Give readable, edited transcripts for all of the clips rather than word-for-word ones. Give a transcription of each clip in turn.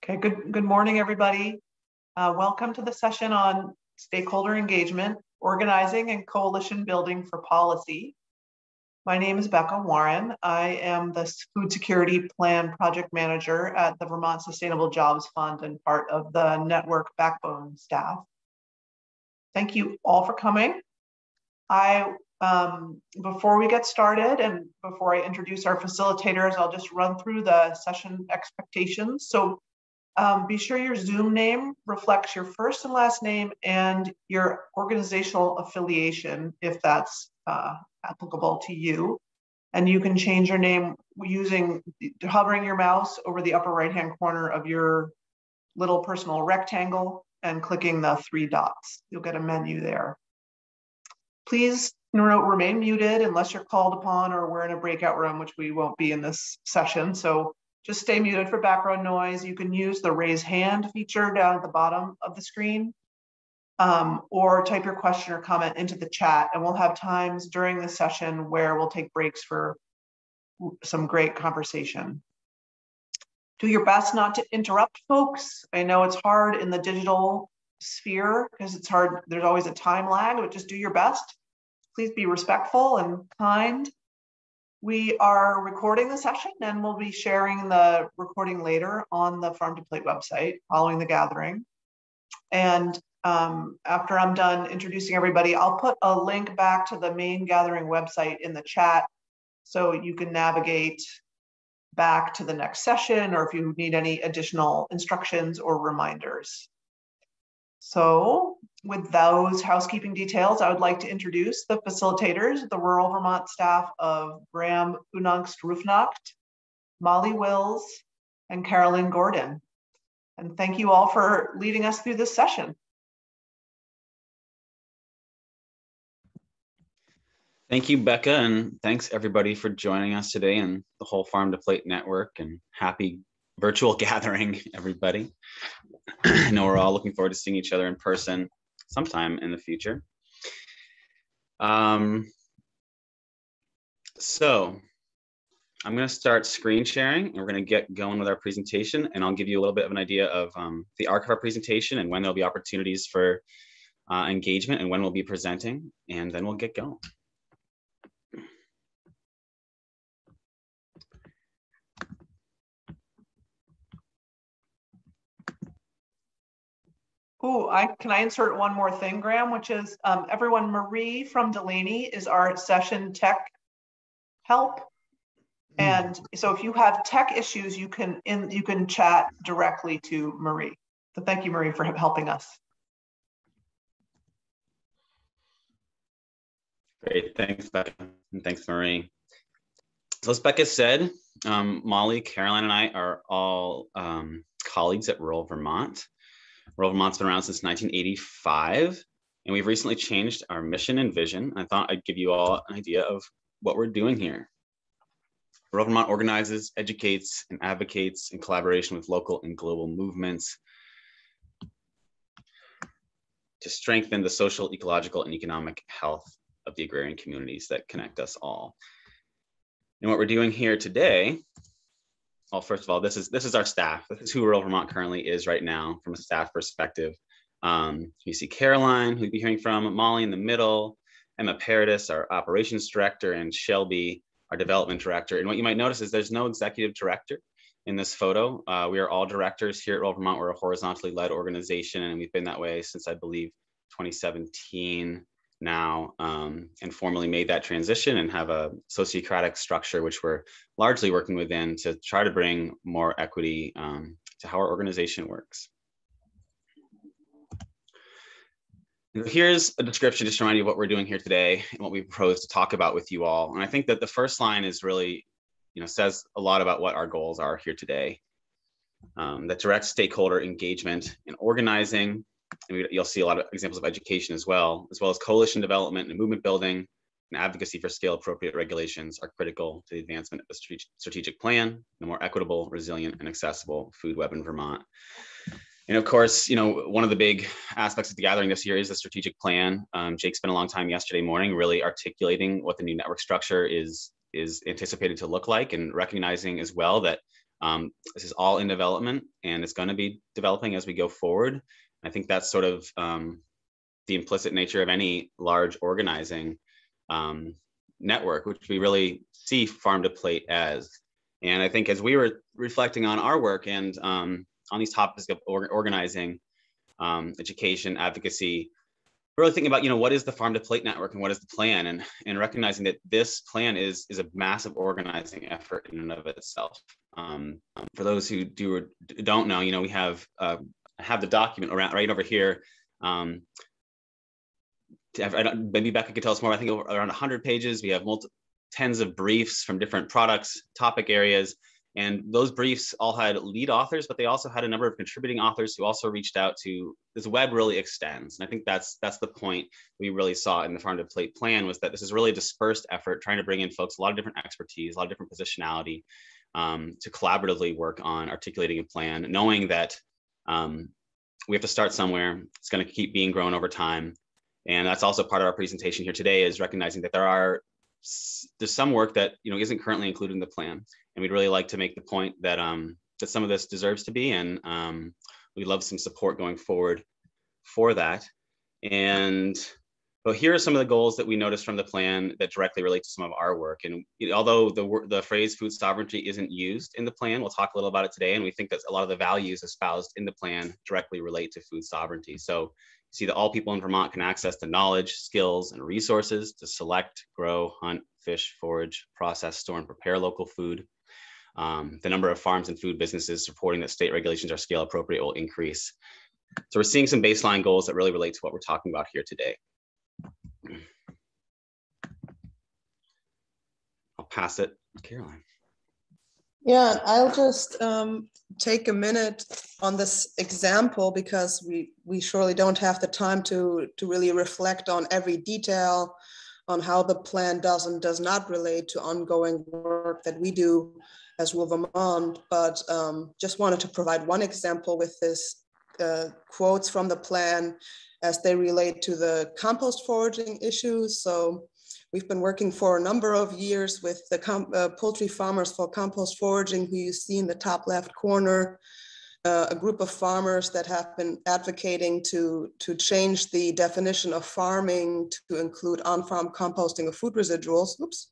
Okay, good morning, everybody. Welcome to the session on stakeholder engagement, organizing, and coalition building for policy. My name is Becca Warren. I am the Food Security Plan Project Manager at the Vermont Sustainable Jobs Fund and part of the network backbone staff. Thank you all for coming. Before we get started and before I introduce our facilitators, I'll just run through the session expectations. So be sure your Zoom name reflects your first and last name and your organizational affiliation, if that's applicable to you. And you can change your name using hovering your mouse over the upper right-hand corner of your little personal rectangle and clicking the 3 dots. You'll get a menu there. Please remain muted unless you're called upon or we're in a breakout room, which we won't be in this session. So just stay muted for background noise. You can use the raise hand feature down at the bottom of the screen, or type your question or comment into the chat, and we'll have times during the session where we'll take breaks for some great conversation. Do your best not to interrupt folks. I know it's hard in the digital sphere because it's hard, there's always a time lag, but just do your best. Please be respectful and kind. We are recording the session and we'll be sharing the recording later on the Farm to Plate website following the gathering. And after I'm done introducing everybody, I'll put a link back to the main gathering website in the chat so you can navigate back to the next session or if you need any additional instructions or reminders. So with those housekeeping details, I would like to introduce the facilitators, the rural Vermont staff of Graham Unangst Roofnacht, Molly Wills, and Carolyn Gordon. And thank you all for leading us through this session. Thank you, Becca, and thanks everybody for joining us today and the whole Farm to Plate network, and happy virtual gathering, everybody. I know we're all looking forward to seeing each other in person sometime in the future. So I'm going to start screen sharing and we're going to get going with our presentation, and I'll give you a little bit of an idea of the arc of our presentation and when there'll be opportunities for engagement and when we'll be presenting, and then we'll get going. Oh, can I insert one more thing, Graham, which is everyone, Marie from Delaney is our session tech help. And so if you have tech issues, you can chat directly to Marie. So thank you, Marie, for helping us. Great, thanks, Becca, and thanks, Marie. So as Becca said, Molly, Caroline, and I are all colleagues at Rural Vermont. Rural Vermont's been around since 1985, and we've recently changed our mission and vision. I thought I'd give you all an idea of what we're doing here. Rural Vermont organizes, educates, and advocates in collaboration with local and global movements to strengthen the social, ecological, and economic health of the agrarian communities that connect us all. And what we're doing here today, well, first of all, this is our staff. This is who Rural Vermont currently is right now from a staff perspective. You see Caroline, who you'll be hearing from, Molly in the middle, Emma Paradis, our operations director, and Shelby, our development director. And what you might notice is there's no executive director in this photo. We are all directors here at Rural Vermont. We're a horizontally led organization, and we've been that way since, I believe, 2017 now, and formally made that transition and have a sociocratic structure, which we're largely working within to try to bring more equity to how our organization works. Here's a description just to remind you of what we're doing here today and what we propose to talk about with you all. And I think that the first line is really, says a lot about what our goals are here today. That direct stakeholder engagement and organizing. And you'll see a lot of examples of education as well as coalition development and movement building and advocacy for scale appropriate regulations are critical to the advancement of the strategic plan and a more equitable, resilient, and accessible food web in Vermont. And of course, one of the big aspects of the gathering this year is the strategic plan. Jake spent a long time yesterday morning really articulating what the new network structure is anticipated to look like, and recognizing as well that This is all in development, and it's going to be developing as we go forward. I think that's sort of the implicit nature of any large organizing network, which we really see farm to plate as. And I think as we were reflecting on our work and on these topics of organizing, education, advocacy, we're really thinking about, what is the farm to plate network and what is the plan, and recognizing that this plan is a massive organizing effort in and of itself. For those who don't know, we have the document right over here. Maybe Becca could tell us more. I think around 100 pages. We have tens of briefs from different products, topic areas. And those briefs all had lead authors, but they also had a number of contributing authors who also reached out to, this web really extends. And I think that's the point we really saw in the Farm to Plate plan, was that this is really a dispersed effort, trying to bring in folks, a lot of different expertise, a lot of different positionality, to collaboratively work on articulating a plan, knowing that we have to start somewhere. It's going to keep being grown over time. And that's also part of our presentation here today, is recognizing that there's some work that isn't currently included in the plan. And we'd really like to make the point that that some of this deserves to be, and we'd love some support going forward for that. But here are some of the goals that we noticed from the plan that directly relate to some of our work. And although the phrase food sovereignty isn't used in the plan, we'll talk a little about it today. And we think that a lot of the values espoused in the plan directly relate to food sovereignty. So you see that all people in Vermont can access the knowledge, skills, and resources to select, grow, hunt, fish, forage, process, store, and prepare local food. The number of farms and food businesses supporting that state regulations are scale appropriate will increase. So we're seeing some baseline goals that really relate to what we're talking about here today. I'll pass it to Caroline. Yeah, I'll just take a minute on this example, because we surely don't have the time to really reflect on every detail on how the plan does and does not relate to ongoing work that we do as Rural Vermont, but just wanted to provide one example with this quotes from the plan as they relate to the compost foraging issues. So we've been working for a number of years with the poultry farmers for compost foraging, who you see in the top left corner, a group of farmers that have been advocating to change the definition of farming to include on-farm composting of food residuals. Oops.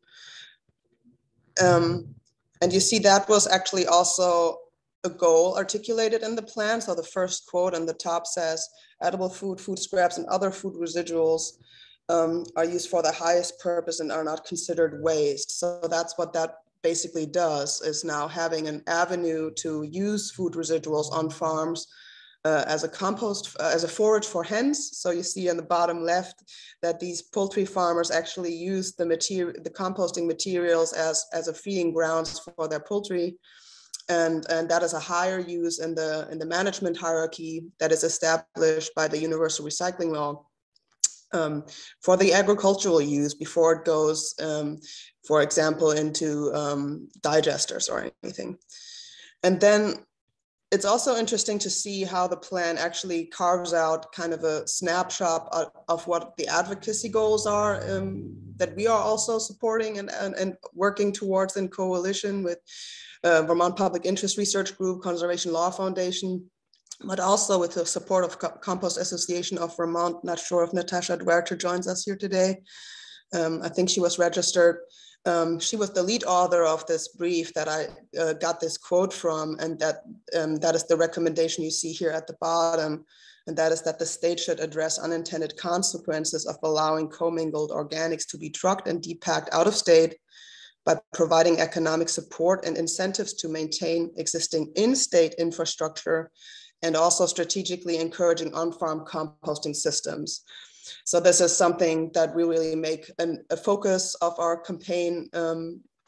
And you see that was actually also a goal articulated in the plan. So the first quote on the top says, edible food, food scraps, and other food residuals are used for the highest purpose and are not considered waste. So that's what that basically does, is now having an avenue to use food residuals on farms as a compost, as a forage for hens. So you see on the bottom left that these poultry farmers actually use the composting materials as a feeding grounds for their poultry. And that is a higher use in the management hierarchy that is established by the Universal Recycling Law for the agricultural use before it goes, for example, into digesters or anything. And then it's also interesting to see how the plan actually carves out kind of a snapshot of what the advocacy goals are that we are also supporting and working towards in coalition with Vermont Public Interest Research Group, Conservation Law Foundation, but also with the support of Compost Association of Vermont. Not sure if Natasha Duerter joins us here today. I think she was registered. She was the lead author of this brief that I got this quote from, and that is the recommendation you see here at the bottom. And that is that the state should address unintended consequences of allowing commingled organics to be trucked and depacked out of state by providing economic support and incentives to maintain existing in-state infrastructure, and also strategically encouraging on-farm composting systems. So this is something that we really make a focus of our campaign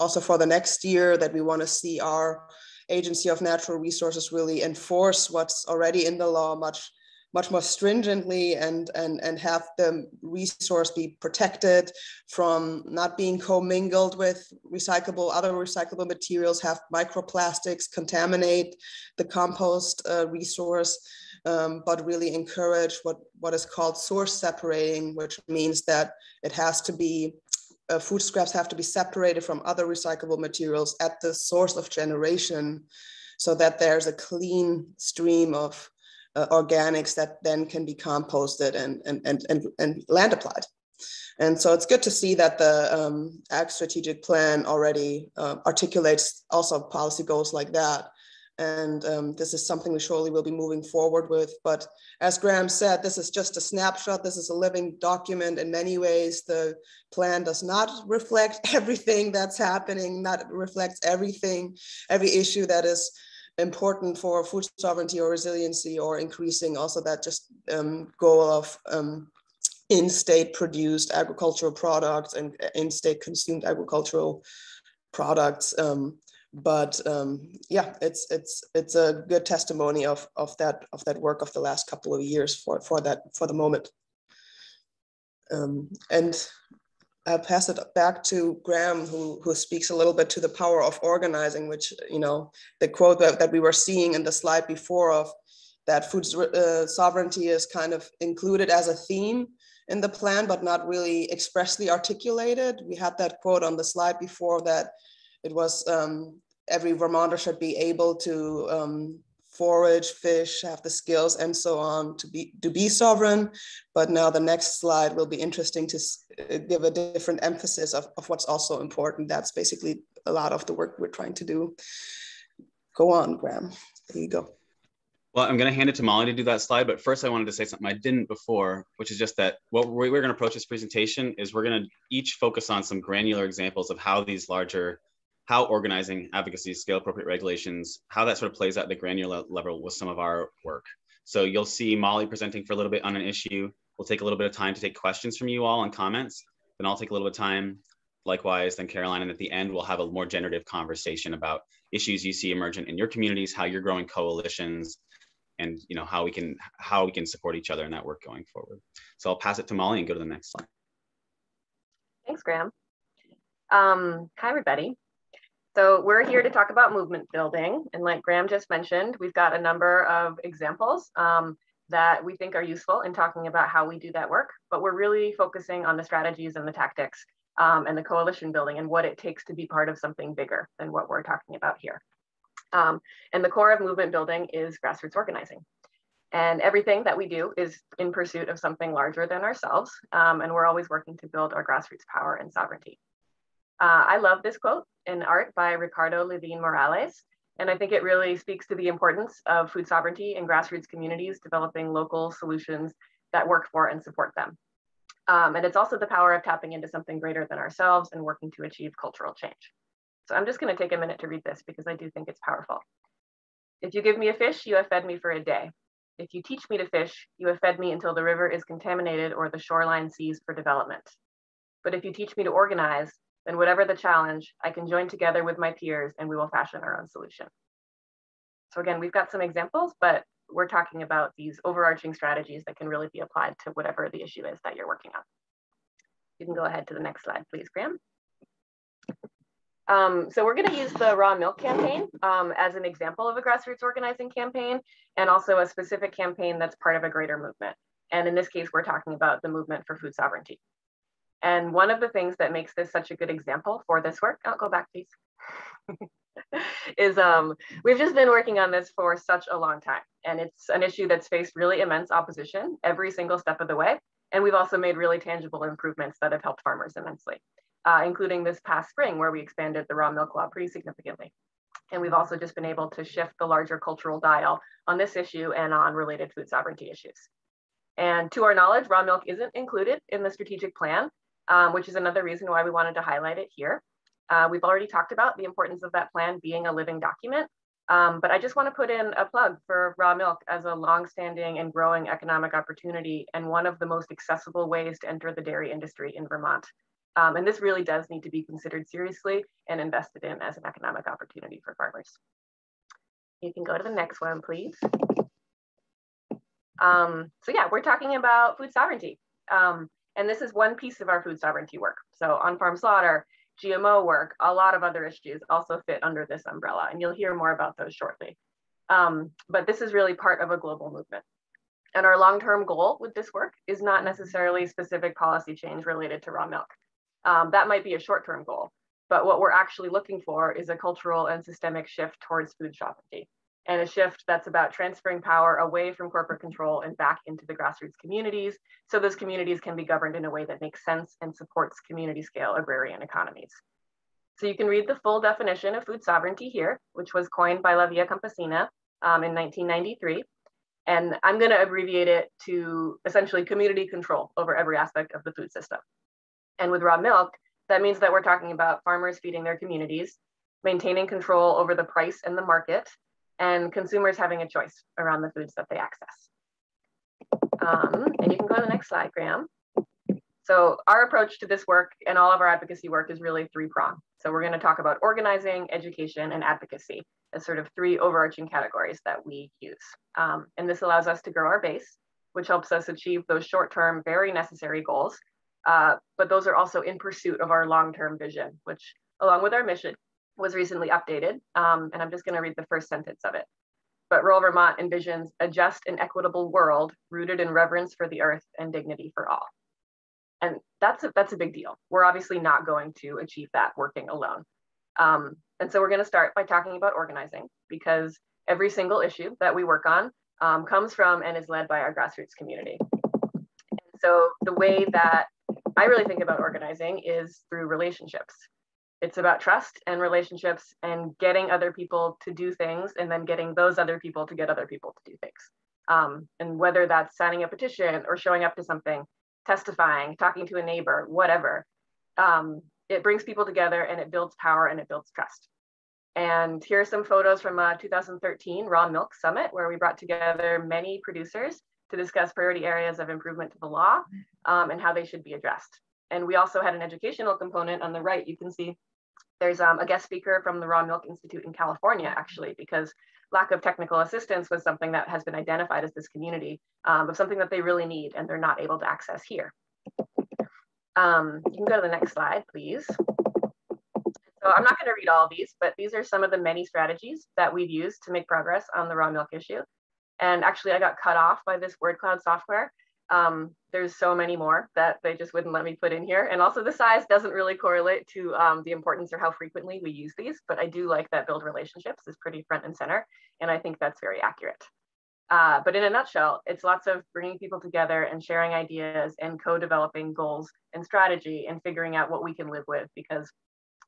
also for the next year, that we want to see our Agency of Natural Resources really enforce what's already in the law much more stringently, and have the resource be protected from not being commingled with other recyclable materials, have microplastics contaminate the compost resource, but really encourage what is called source separating, which means that it has to be food scraps have to be separated from other recyclable materials at the source of generation, so that there's a clean stream of organics that then can be composted and land applied. And so it's good to see that the Ag Strategic Plan already articulates also policy goals like that. And this is something we surely will be moving forward with. But as Graham said, this is just a snapshot. This is a living document. In many ways, the plan does not reflect everything that's happening, not reflects everything, every issue that is important for food sovereignty or resiliency, or increasing also that just goal of in-state produced agricultural products and in-state consumed agricultural products. Yeah, it's a good testimony of that work of the last couple of years for the moment. And I'll pass it back to Graham, who speaks a little bit to the power of organizing, which, you know, the quote that we were seeing in the slide before of that food sovereignty is kind of included as a theme in the plan, but not really expressly articulated. We had that quote on the slide before that it was every Vermonter should be able to forage, fish, have the skills and so on to be sovereign. But now the next slide will be interesting to give a different emphasis of what's also important. That's basically a lot of the work we're trying to do. Go on, Graham, there you go. Well, I'm going to hand it to Molly to do that slide, but first I wanted to say something I didn't before, which is just that what we're going to approach this presentation is we're going to each focus on some granular examples of how these larger, how organizing, advocacy, scale appropriate regulations, how that sort of plays out at the granular level with some of our work. So you'll see Molly presenting for a little bit on an issue. We'll take a little bit of time to take questions from you all and comments. Then I'll take a little bit of time, likewise, then Caroline, and at the end, we'll have a more generative conversation about issues you see emergent in your communities, how you're growing coalitions, and you know how we can support each other in that work going forward. So I'll pass it to Molly and go to the next slide. Thanks, Graham. Hi, everybody. So we're here to talk about movement building. And like Graham just mentioned, we've got a number of examples that we think are useful in talking about how we do that work, but we're really focusing on the strategies and the tactics and the coalition building and what it takes to be part of something bigger than what we're talking about here. And the core of movement building is grassroots organizing. And everything that we do is in pursuit of something larger than ourselves. And we're always working to build our grassroots power and sovereignty. I love this quote in art by Ricardo Levine Morales. And I think it really speaks to the importance of food sovereignty in grassroots communities, developing local solutions that work for and support them. And it's also the power of tapping into something greater than ourselves and working to achieve cultural change. So I'm just going to take a minute to read this because I do think it's powerful. If you give me a fish, you have fed me for a day. If you teach me to fish, you have fed me until the river is contaminated or the shoreline seized for development. But if you teach me to organize, then whatever the challenge, I can join together with my peers and we will fashion our own solution. So again, we've got some examples, but we're talking about these overarching strategies that can really be applied to whatever the issue is that you're working on. You can go ahead to the next slide, please, Graham. So we're going to use the raw milk campaign as an example of a grassroots organizing campaign, and also a specific campaign that's part of a greater movement. And in this case, we're talking about the movement for food sovereignty. And one of the things that makes this such a good example for this work, I'll go back, please, is we've just been working on this for such a long time. And it's an issue that's faced really immense opposition every single step of the way. And we've also made really tangible improvements that have helped farmers immensely. Including this past spring where we expanded the raw milk law pretty significantly. And we've also just been able to shift the larger cultural dial on this issue and on related food sovereignty issues. And to our knowledge, raw milk isn't included in the strategic plan, which is another reason why we wanted to highlight it here. We've already talked about the importance of that plan being a living document, but I just want to put in a plug for raw milk as a longstanding and growing economic opportunity and one of the most accessible ways to enter the dairy industry in Vermont. And this really does need to be considered seriously and invested in as an economic opportunity for farmers. You can go to the next one, please. So yeah, we're talking about food sovereignty. And this is one piece of our food sovereignty work. So on-farm slaughter, GMO work, a lot of other issues also fit under this umbrella, and you'll hear more about those shortly. But this is really part of a global movement. And our long-term goal with this work is not necessarily specific policy change related to raw milk. That might be a short-term goal, but what we're actually looking for is a cultural and systemic shift towards food sovereignty, and a shift that's about transferring power away from corporate control and back into the grassroots communities, so those communities can be governed in a way that makes sense and supports community scale agrarian economies. So you can read the full definition of food sovereignty here, which was coined by La Via Campesina in 1993. And I'm going to abbreviate it to essentially community control over every aspect of the food system. And with raw milk, that means that we're talking about farmers feeding their communities, maintaining control over the price and the market, and consumers having a choice around the foods that they access. And you can go to the next slide, Graham. So our approach to this work and all of our advocacy work is really three-pronged. So we're going to talk about organizing, education, and advocacy as sort of three overarching categories that we use. And this allows us to grow our base, which helps us achieve those short-term, very necessary goals. But those are also in pursuit of our long-term vision, which along with our mission was recently updated. And I'm just going to read the first sentence of it. But rural Vermont envisions a just and equitable world rooted in reverence for the earth and dignity for all. And that's a big deal. We're obviously not going to achieve that working alone. And so we're going to start by talking about organizing, because every single issue that we work on comes from and is led by our grassroots community. And so the way that I really think about organizing is through relationships. It's about trust and relationships and getting other people to do things, and then getting those other people to get other people to do things. And whether that's signing a petition or showing up to something, testifying, talking to a neighbor, whatever, it brings people together and it builds power and it builds trust. And here are some photos from a 2013 Raw Milk Summit, where we brought together many producers to discuss priority areas of improvement to the law and how they should be addressed. And we also had an educational component on the right. You can see there's a guest speaker from the Raw Milk Institute in California, actually, because lack of technical assistance was something that has been identified as this community of something that they really need and they're not able to access here. You can go to the next slide, please. So I'm not going to read all of these, but these are some of the many strategies that we've used to make progress on the raw milk issue. And actually, I got cut off by this word cloud software. There's so many more that they just wouldn't let me put in here. And also the size doesn't really correlate to the importance or how frequently we use these, but I do like that build relationships is pretty front and center. And I think that's very accurate. But in a nutshell, it's lots of bringing people together and sharing ideas and co-developing goals and strategy and figuring out what we can live with, because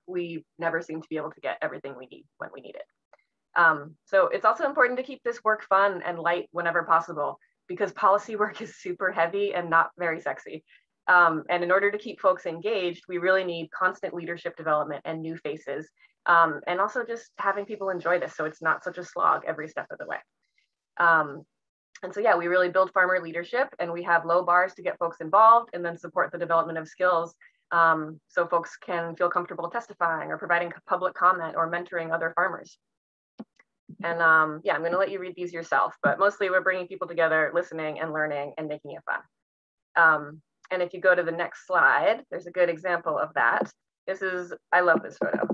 we never seem to be able to get everything we need when we need it. So it's also important to keep this work fun and light whenever possible, because policy work is super heavy and not very sexy. And in order to keep folks engaged, we really need constant leadership development and new faces, and also just having people enjoy this so it's not such a slog every step of the way. And so, yeah, we really build farmer leadership, and we have low bars to get folks involved and then support the development of skills so folks can feel comfortable testifying or providing public comment or mentoring other farmers. And yeah, I'm going to let you read these yourself, but mostly we're bringing people together, listening and learning and making it fun. And if you go to the next slide, there's a good example of that. I love this photo.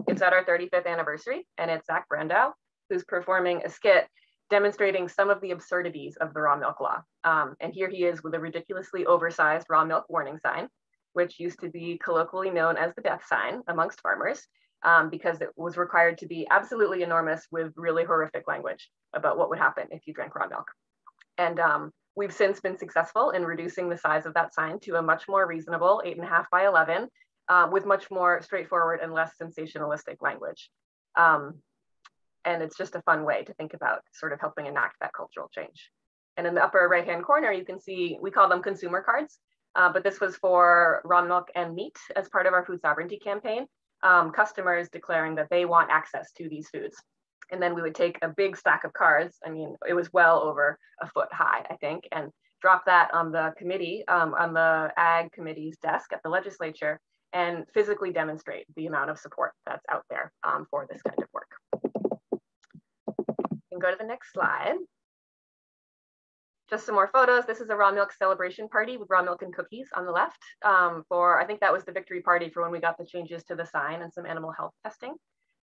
It's at our 35th anniversary, and it's Zach Brandow, who's performing a skit demonstrating some of the absurdities of the raw milk law. And here he is with a ridiculously oversized raw milk warning sign, which used to be colloquially known as the death sign amongst farmers, because it was required to be absolutely enormous with really horrific language about what would happen if you drank raw milk. And we've since been successful in reducing the size of that sign to a much more reasonable 8.5 by 11 with much more straightforward and less sensationalistic language. And it's just a fun way to think about sort of helping enact that cultural change. And in the upper right-hand corner, you can see, we call them consumer cards, but this was for raw milk and meat as part of our food sovereignty campaign, customers declaring that they want access to these foods. And then we would take a big stack of cards, I mean, it was well over a foot high, I think, and drop that on the committee, on the Ag Committee's desk at the legislature, and physically demonstrate the amount of support that's out there for this kind of work. You can go to the next slide. Just some more photos. This is a raw milk celebration party with raw milk and cookies on the left I think that was the victory party for when we got the changes to the sign and some animal health testing.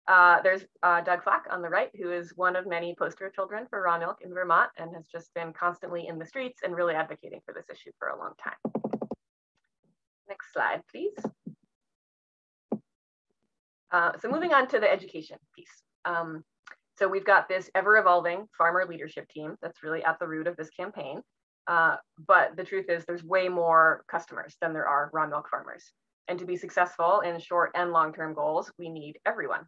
There's Doug Flack on the right, who is one of many poster children for raw milk in Vermont and has just been constantly in the streets and really advocating for this issue for a long time. Next slide, please. So moving on to the education piece. So we've got this ever-evolving farmer leadership team that's really at the root of this campaign. But the truth is there's way more customers than there are raw milk farmers. And to be successful in short and long-term goals, we need everyone.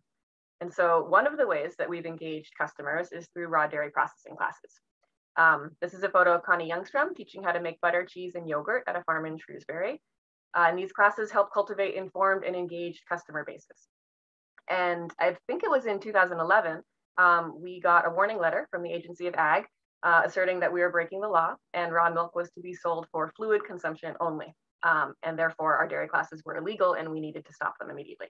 And so one of the ways that we've engaged customers is through raw dairy processing classes. This is a photo of Connie Youngstrom teaching how to make butter, cheese, and yogurt at a farm in Shrewsbury. And these classes help cultivate informed and engaged customer bases. And I think it was in 2011, we got a warning letter from the Agency of Ag asserting that we were breaking the law and raw milk was to be sold for fluid consumption only. And therefore our dairy classes were illegal and we needed to stop them immediately.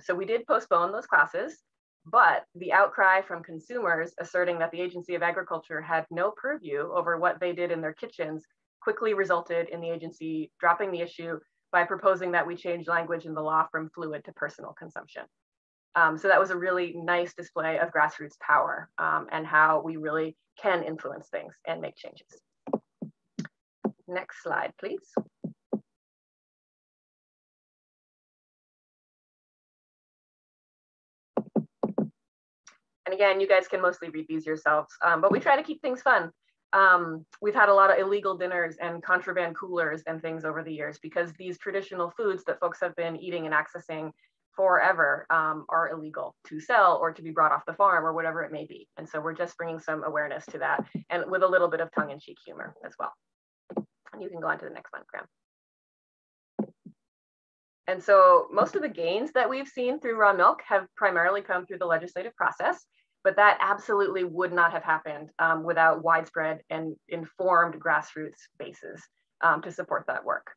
So we did postpone those classes, but the outcry from consumers asserting that the Agency of Agriculture had no purview over what they did in their kitchens quickly resulted in the agency dropping the issue by proposing that we change language in the law from fluid to personal consumption. So that was a really nice display of grassroots power and how we really can influence things and make changes. Next slide, please. And again, you guys can mostly read these yourselves, but we try to keep things fun. We've had a lot of illegal dinners and contraband coolers and things over the years because these traditional foods that folks have been eating and accessing forever are illegal to sell or to be brought off the farm or whatever it may be. And so we're just bringing some awareness to that and with a little bit of tongue-in-cheek humor as well. And you can go on to the next one, Graham. And so most of the gains that we've seen through raw milk have primarily come through the legislative process, but that absolutely would not have happened without widespread and informed grassroots bases to support that work.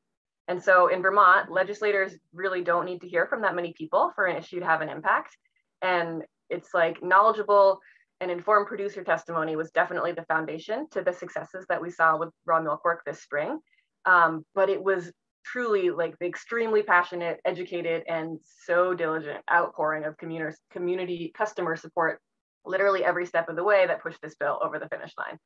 And so in Vermont, legislators really don't need to hear from that many people for an issue to have an impact. And it's like knowledgeable and informed producer testimony was definitely the foundation to the successes that we saw with raw milk work this spring. But it was truly like the extremely passionate, educated, and so diligent outpouring of community customer support literally every step of the way that pushed this bill over the finish line.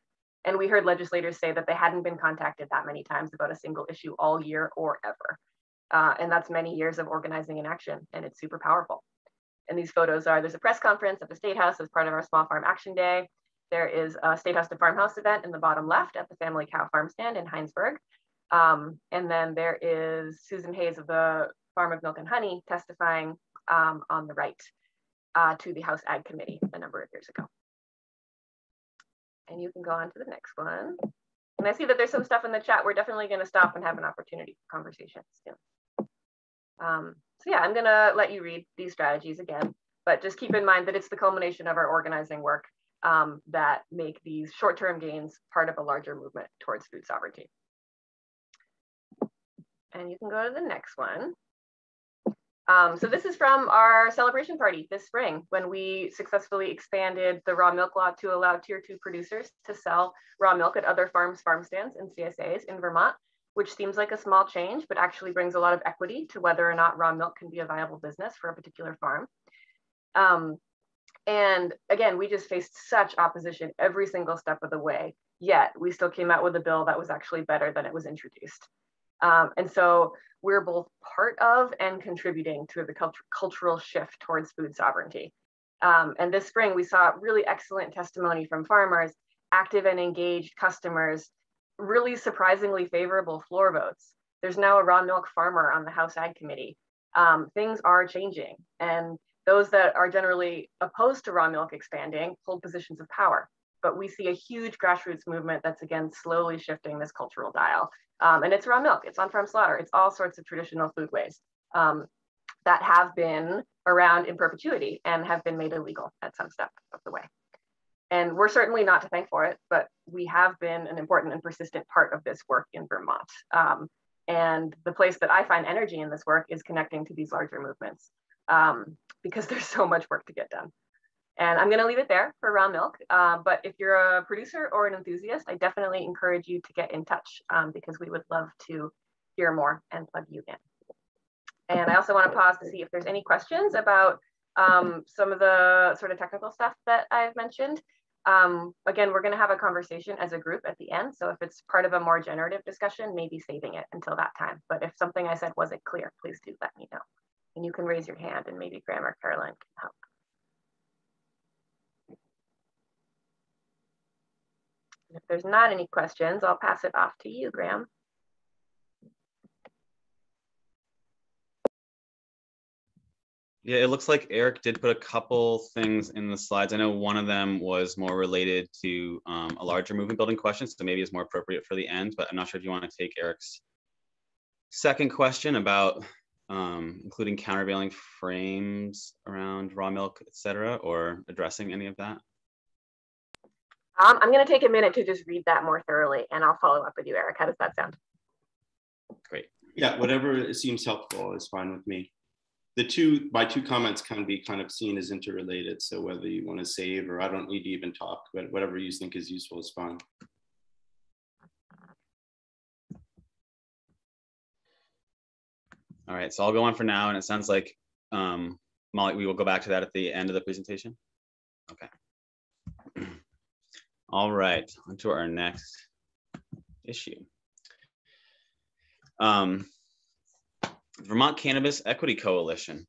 And we heard legislators say that they hadn't been contacted that many times about a single issue all year or ever. And that's many years of organizing and action, and it's super powerful. And these photos are, there's a press conference at the State House as part of our Small Farm Action Day. There is a State House to Farmhouse event in the bottom left at the Family Cow Farm Stand in Heinsberg. And then there is Susan Hayes of the Farm of Milk and Honey testifying on the right to the House Ag Committee a number of years ago. And you can go on to the next one. And I see that there's some stuff in the chat. We're definitely going to stop and have an opportunity for conversation soon. So yeah, I'm going to let you read these strategies again, but just keep in mind that it's the culmination of our organizing work that make these short-term gains part of a larger movement towards food sovereignty. And you can go to the next one. So this is from our celebration party this spring when we successfully expanded the raw milk law to allow tier 2 producers to sell raw milk at other farms, farm stands, and CSAs in Vermont, which seems like a small change, but actually brings a lot of equity to whether or not raw milk can be a viable business for a particular farm. And again, we just faced such opposition every single step of the way, yet we still came out with a bill that was actually better than it was introduced. And so we're both part of and contributing to the cultural shift towards food sovereignty. And this spring, we saw really excellent testimony from farmers, active and engaged customers, really surprisingly favorable floor votes. There's now a raw milk farmer on the House Ag Committee. Things are changing, and those that are generally opposed to raw milk expanding hold positions of power. But we see a huge grassroots movement that's again slowly shifting this cultural dial. And it's raw milk, it's on-farm slaughter, it's all sorts of traditional foodways that have been around in perpetuity and have been made illegal at some step of the way. And we're certainly not to thank for it, but we have been an important and persistent part of this work in Vermont. And the place that I find energy in this work is connecting to these larger movements because there's so much work to get done. And I'm going to leave it there for raw milk. But if you're a producer or an enthusiast, I definitely encourage you to get in touch because we would love to hear more and plug you in. And I also want to pause to see if there's any questions about some of the sort of technical stuff that I've mentioned. Again, we're going to have a conversation as a group at the end. So if it's part of a more generative discussion, maybe saving it until that time. But if something I said wasn't clear, please do let me know. And you can raise your hand and maybe Graham or Caroline can help. If there's not any questions, I'll pass it off to you, Graham. Yeah, it looks like Eric did put a couple things in the slides. I know one of them was more related to a larger movement building question, so maybe it's more appropriate for the end, but I'm not sure if you want to take Eric's second question about including countervailing frames around raw milk, et cetera, or addressing any of that. I'm going to take a minute to just read that more thoroughly, and I'll follow up with you, Eric. How does that sound? Great. Yeah, whatever seems helpful is fine with me. My two comments can be kind of seen as interrelated. So whether you want to save or I don't need to even talk, but whatever you think is useful is fine. All right, so I'll go on for now. And it sounds like, Molly, we will go back to that at the end of the presentation. Okay. All right, on to our next issue. Vermont Cannabis Equity Coalition.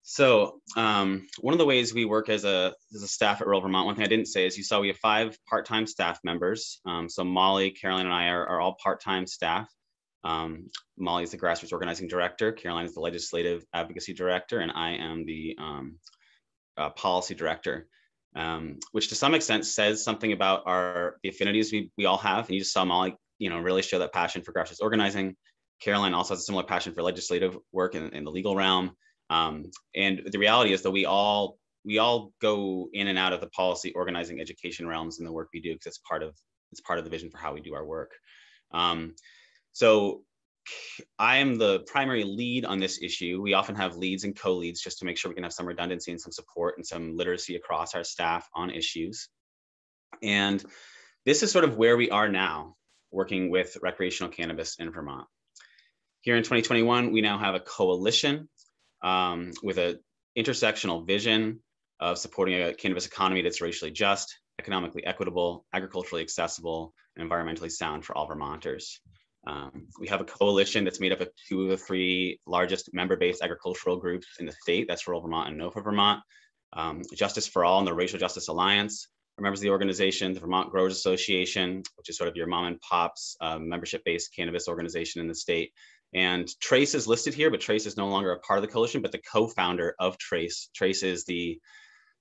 So one of the ways we work as a staff at Rural Vermont, one thing I didn't say is you saw we have 5 part-time staff members. So Molly, Caroline, and I are all part-time staff. Molly is the Grassroots Organizing Director, Caroline is the Legislative Advocacy Director, and I am the Policy Director, which to some extent says something about the affinities we all have. And you just saw Molly, really show that passion for grassroots organizing. Caroline also has a similar passion for legislative work in the legal realm. And the reality is that we all go in and out of the policy, organizing, education realms in the work we do, because it's part of the vision for how we do our work. So I am the primary lead on this issue. We often have leads and co-leads just to make sure we can have some redundancy and some support and some literacy across our staff on issues. And this is sort of where we are now, working with recreational cannabis in Vermont. Here in 2021, we now have a coalition with an intersectional vision of supporting a cannabis economy that's racially just, economically equitable, agriculturally accessible, and environmentally sound for all Vermonters. We have a coalition that's made up of 2 of the 3 largest member-based agricultural groups in the state. That's Rural Vermont and NOFA Vermont. Justice for All and the Racial Justice Alliance are members of the organization. The Vermont Growers Association, which is sort of your mom and pop's membership-based cannabis organization in the state. And Trace is listed here, but Trace is no longer a part of the coalition, but the co-founder of Trace. Trace is the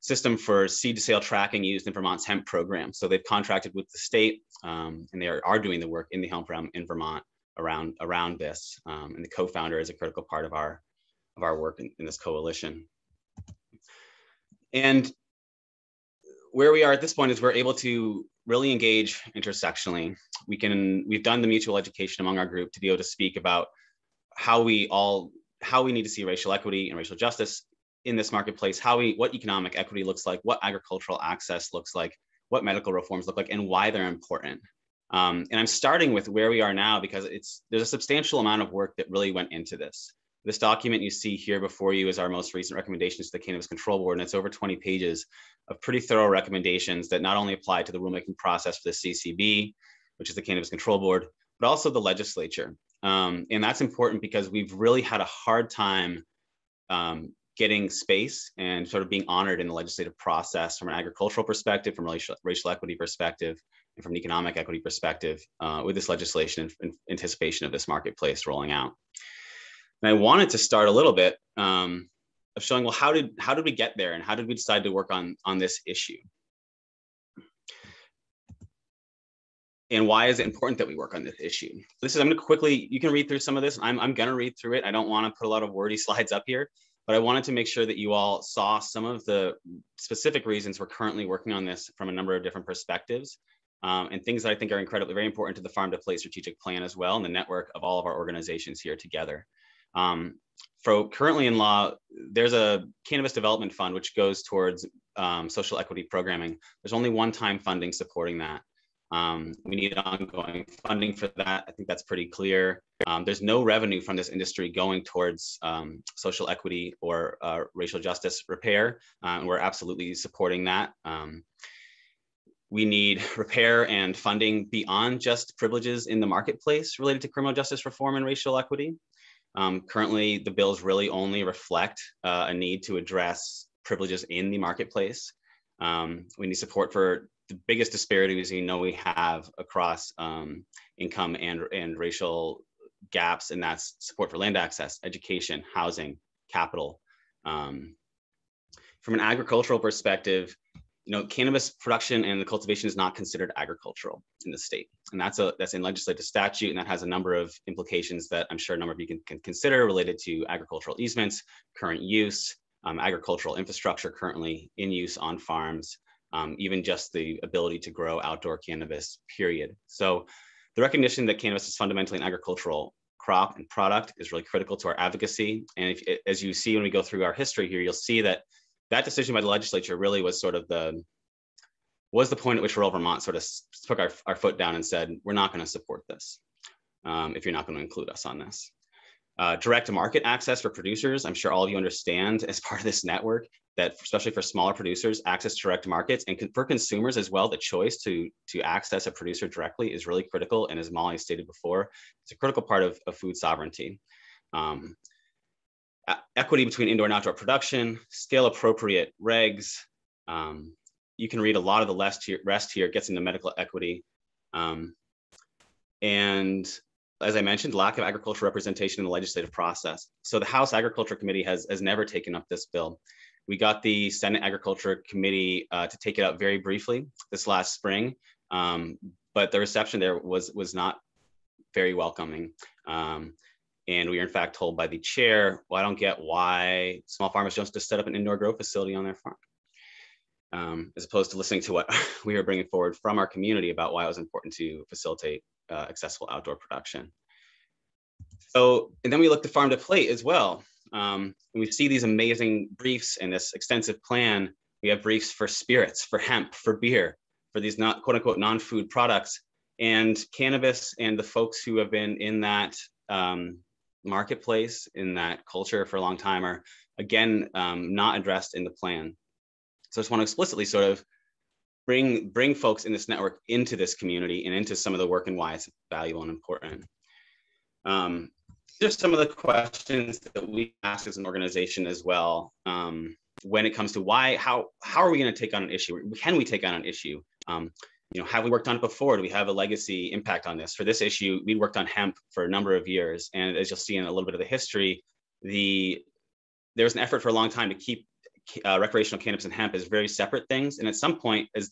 system for seed to sale tracking used in Vermont's hemp program. So they've contracted with the state and they are doing the work in the hemp realm in Vermont around this. And the co-founder is a critical part of our work in this coalition. And where we are at this point is we're able to really engage intersectionally. We've done the mutual education among our group to be able to speak about how we need to see racial equity and racial justice in this marketplace, what economic equity looks like, what agricultural access looks like, what medical reforms look like, and why they're important. And I'm starting with where we are now because there's a substantial amount of work that really went into this. This document you see here before you is our most recent recommendations to the Cannabis Control Board, and it's over 20 pages of pretty thorough recommendations that not only apply to the rulemaking process for the CCB, which is the Cannabis Control Board, but also the legislature. And that's important because we've really had a hard time getting space and sort of being honored in the legislative process from an agricultural perspective, from a racial equity perspective, and from an economic equity perspective with this legislation in anticipation of this marketplace rolling out. And I wanted to start a little bit of showing, well, how did we get there and how did we decide to work on this issue? And why is it important that we work on this issue? I'm going to quickly, you can read through some of this. I'm going to read through it. I don't want to put a lot of wordy slides up here, but I wanted to make sure that you all saw some of the specific reasons we're currently working on this from a number of different perspectives and things that I think are incredibly, very important to the Farm to Plate strategic plan as well, and the network of all of our organizations here together. Currently in law, there's a cannabis development fund, which goes towards social equity programming. There's only one-time funding supporting that. We need ongoing funding for that. I think that's pretty clear. There's no revenue from this industry going towards social equity or racial justice repair. And we're absolutely supporting that. We need repair and funding beyond just privileges in the marketplace related to criminal justice reform and racial equity. Currently, the bills really only reflect a need to address privileges in the marketplace. We need support for the biggest disparities we have across income and racial gaps, and that's support for land access, education, housing, capital. From an agricultural perspective, cannabis production and the cultivation is not considered agricultural in the state. And that's in legislative statute, and that has a number of implications that I'm sure a number of you can consider related to agricultural easements, current use, agricultural infrastructure currently in use on farms, even just the ability to grow outdoor cannabis, period. So the recognition that cannabis is fundamentally an agricultural crop and product is really critical to our advocacy. And as you see when we go through our history here, you'll see that decision by the legislature really was sort of the point at which rural Vermont sort of took our foot down and said, we're not going to support this if you're not going to include us on this. Direct market access for producers. I'm sure all of you understand as part of this network that especially for smaller producers, access to direct markets, and for consumers as well, the choice to access a producer directly is really critical. And as Molly stated before, it's a critical part of food sovereignty. Equity between indoor and outdoor production, scale appropriate regs. You can read a lot of the rest here gets into medical equity. And as I mentioned, lack of agricultural representation in the legislative process. So the House Agriculture Committee has never taken up this bill. We got the Senate Agriculture Committee to take it up very briefly this last spring, but the reception there was not very welcoming. And we were in fact told by the chair, well, I don't get why small farmers don't just set up an indoor grow facility on their farm, as opposed to listening to what we were bringing forward from our community about why it was important to facilitate accessible outdoor production. So, and then we look to farm to plate as well. When we see these amazing briefs and this extensive plan, we have briefs for spirits, for hemp, for beer, for these not quote unquote non-food products, and cannabis and the folks who have been in that marketplace, in that culture for a long time are again not addressed in the plan. So I just want to explicitly sort of bring folks in this network into this community and into some of the work and why it's valuable and important. Just some of the questions that we ask as an organization as well when it comes to how are we going to take on an issue? Can we take on an issue? Have we worked on it before? Do we have a legacy impact on this? For this issue, we worked on hemp for a number of years. And as you'll see in a little bit of the history, there was an effort for a long time to keep recreational cannabis and hemp as very separate things. And at some point, as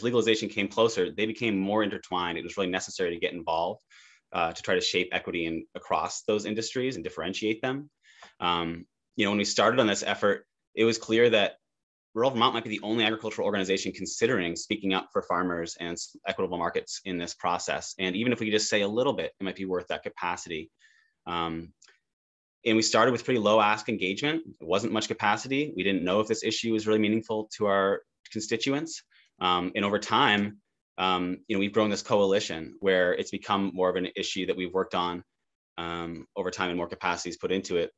legalization came closer, they became more intertwined. It was really necessary to get involved to try to shape equity across those industries and differentiate them. When we started on this effort, it was clear that rural Vermont might be the only agricultural organization considering speaking up for farmers and equitable markets in this process. And even if we could just say a little bit, it might be worth that capacity. And we started with pretty low ask engagement. It wasn't much capacity. We didn't know if this issue was really meaningful to our constituents. And over time, we've grown this coalition where it's become more of an issue that we've worked on over time and more capacity is put into it.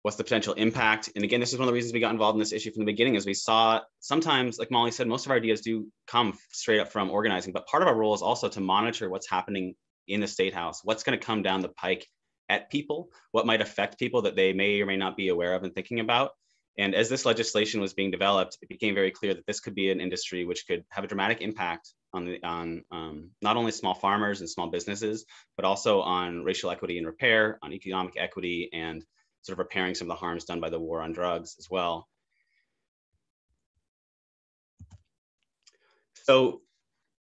What's the potential impact? And again, this is one of the reasons we got involved in this issue from the beginning, is we saw sometimes, like Molly said, most of our ideas do come straight up from organizing, but part of our role is also to monitor what's happening in the State House, what's going to come down the pike at people, what might affect people that they may or may not be aware of and thinking about. And as this legislation was being developed, it became very clear that this could be an industry which could have a dramatic impact on not only small farmers and small businesses, but also on racial equity and repair, on economic equity, and sort of repairing some of the harms done by the war on drugs as well. So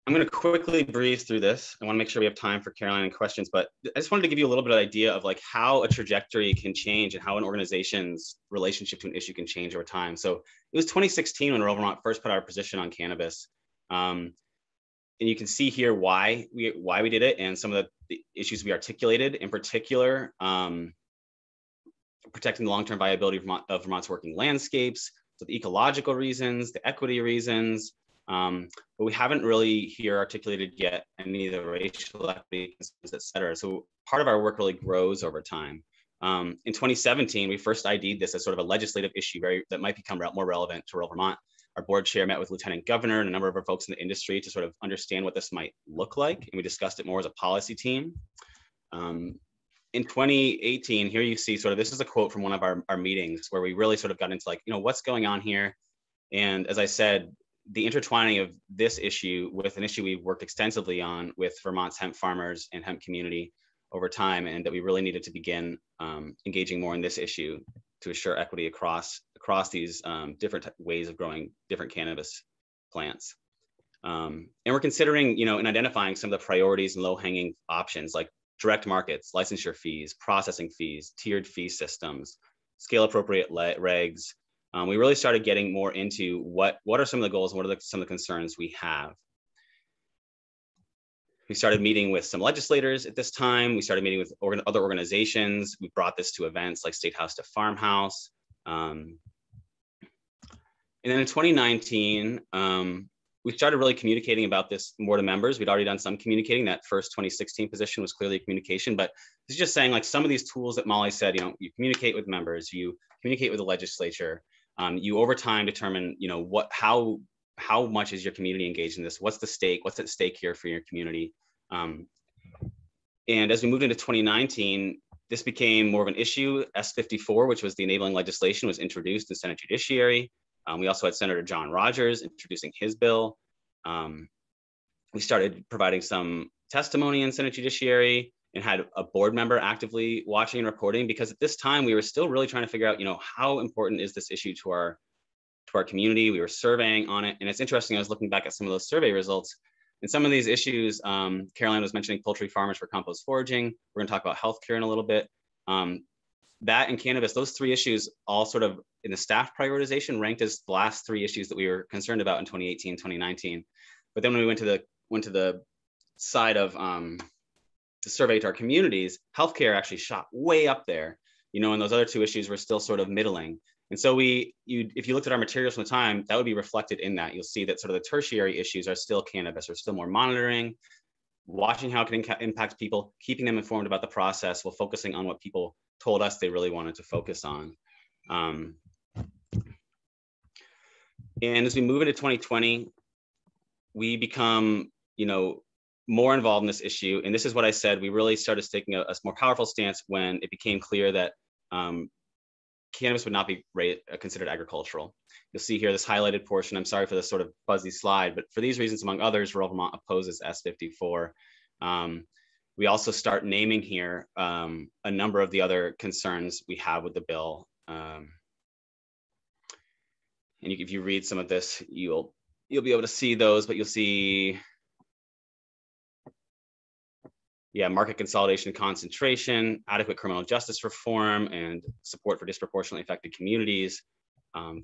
I'm going to quickly breeze through this. I want to make sure we have time for Caroline and questions, but I just wanted to give you a little bit of idea of like how a trajectory can change and how an organization's relationship to an issue can change over time. So it was 2016 when Rural Vermont first put our position on cannabis. And you can see here why we did it and some of the issues we articulated, in particular, protecting the long-term viability of Vermont's working landscapes, so the ecological reasons, the equity reasons, but we haven't really here articulated yet any of the racial equity concerns, et cetera. So part of our work really grows over time. In 2017, we first ID'd this as sort of a legislative issue that might become more relevant to rural Vermont. Our board chair met with Lieutenant Governor and a number of our folks in the industry to sort of understand what this might look like, and we discussed it more as a policy team. in 2018, here you see sort of, this is a quote from one of our meetings where we really sort of got into like, what's going on here? And as I said, the intertwining of this issue with an issue we've worked extensively on with Vermont's hemp farmers and hemp community over time, and that we really needed to begin engaging more in this issue to assure equity across these different ways of growing different cannabis plants. And we're considering, and identifying some of the priorities and low-hanging options like direct markets, licensure fees, processing fees, tiered fee systems, scale appropriate regs. We really started getting more into what are some of the goals and what are some of the concerns we have. We started meeting with some legislators at this time. We started meeting with other organizations. We brought this to events like State House to Farmhouse. And then in 2019, we started really communicating about this more to members. We'd already done some communicating. That first 2016 position was clearly communication, but it's just saying like some of these tools that Molly said, you communicate with members, you communicate with the legislature, you over time determine, how much is your community engaged in this? What's at stake here for your community? And as we moved into 2019, this became more of an issue. S54, which was the enabling legislation, was introduced in Senate Judiciary. We also had Senator John Rogers introducing his bill. We started providing some testimony in Senate Judiciary and had a board member actively watching and reporting, because at this time we were still really trying to figure out, how important is this issue to our community. We were surveying on it. And it's interesting, I was looking back at some of those survey results, and some of these issues, Caroline was mentioning poultry farmers for compost foraging. We're gonna talk about healthcare in a little bit. That and cannabis, those three issues all sort of in the staff prioritization ranked as the last three issues that we were concerned about in 2018, 2019. But then when we went to the side of the survey to our communities, healthcare actually shot way up there, and those other two issues were still sort of middling. And so if you looked at our materials from the time, that would be reflected in that. You'll see that sort of the tertiary issues are still cannabis, or still more monitoring, watching how it can impact people, keeping them informed about the process while focusing on what people told us they really wanted to focus on. And as we move into 2020, we become, more involved in this issue. And this is what I said, we really started taking a more powerful stance when it became clear that cannabis would not be considered agricultural. You'll see here this highlighted portion. I'm sorry for this sort of fuzzy slide, but for these reasons, among others, rural Vermont opposes S54. We also start naming here a number of the other concerns we have with the bill. And if you read some of this, you'll be able to see those, but you'll see, market consolidation and concentration, adequate criminal justice reform, and support for disproportionately affected communities,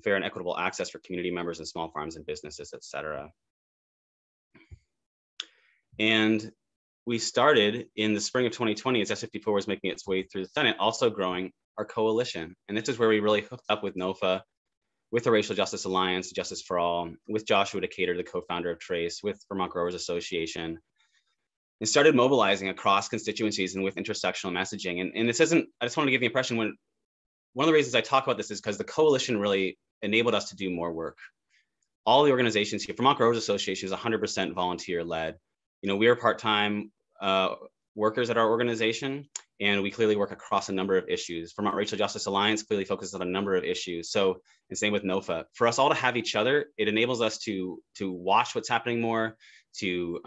fair and equitable access for community members and small farms and businesses, et cetera. And we started in the spring of 2020, as S54 was making its way through the Senate, also growing our coalition. And this is where we really hooked up with NOFA, with the Racial Justice Alliance, Justice for All, with Joshua Decatur, the co-founder of TRACE, with Vermont Growers Association, and started mobilizing across constituencies and with intersectional messaging. And this isn't, I just want to give the impression, one of the reasons I talk about this is because the coalition really enabled us to do more work. All the organizations here, Vermont Growers Association is 100% volunteer-led. We are part-time workers at our organization, and we clearly work across a number of issues. Vermont Racial Justice Alliance clearly focuses on a number of issues. So, and same with NOFA. For us all to have each other, it enables us to watch what's happening more, to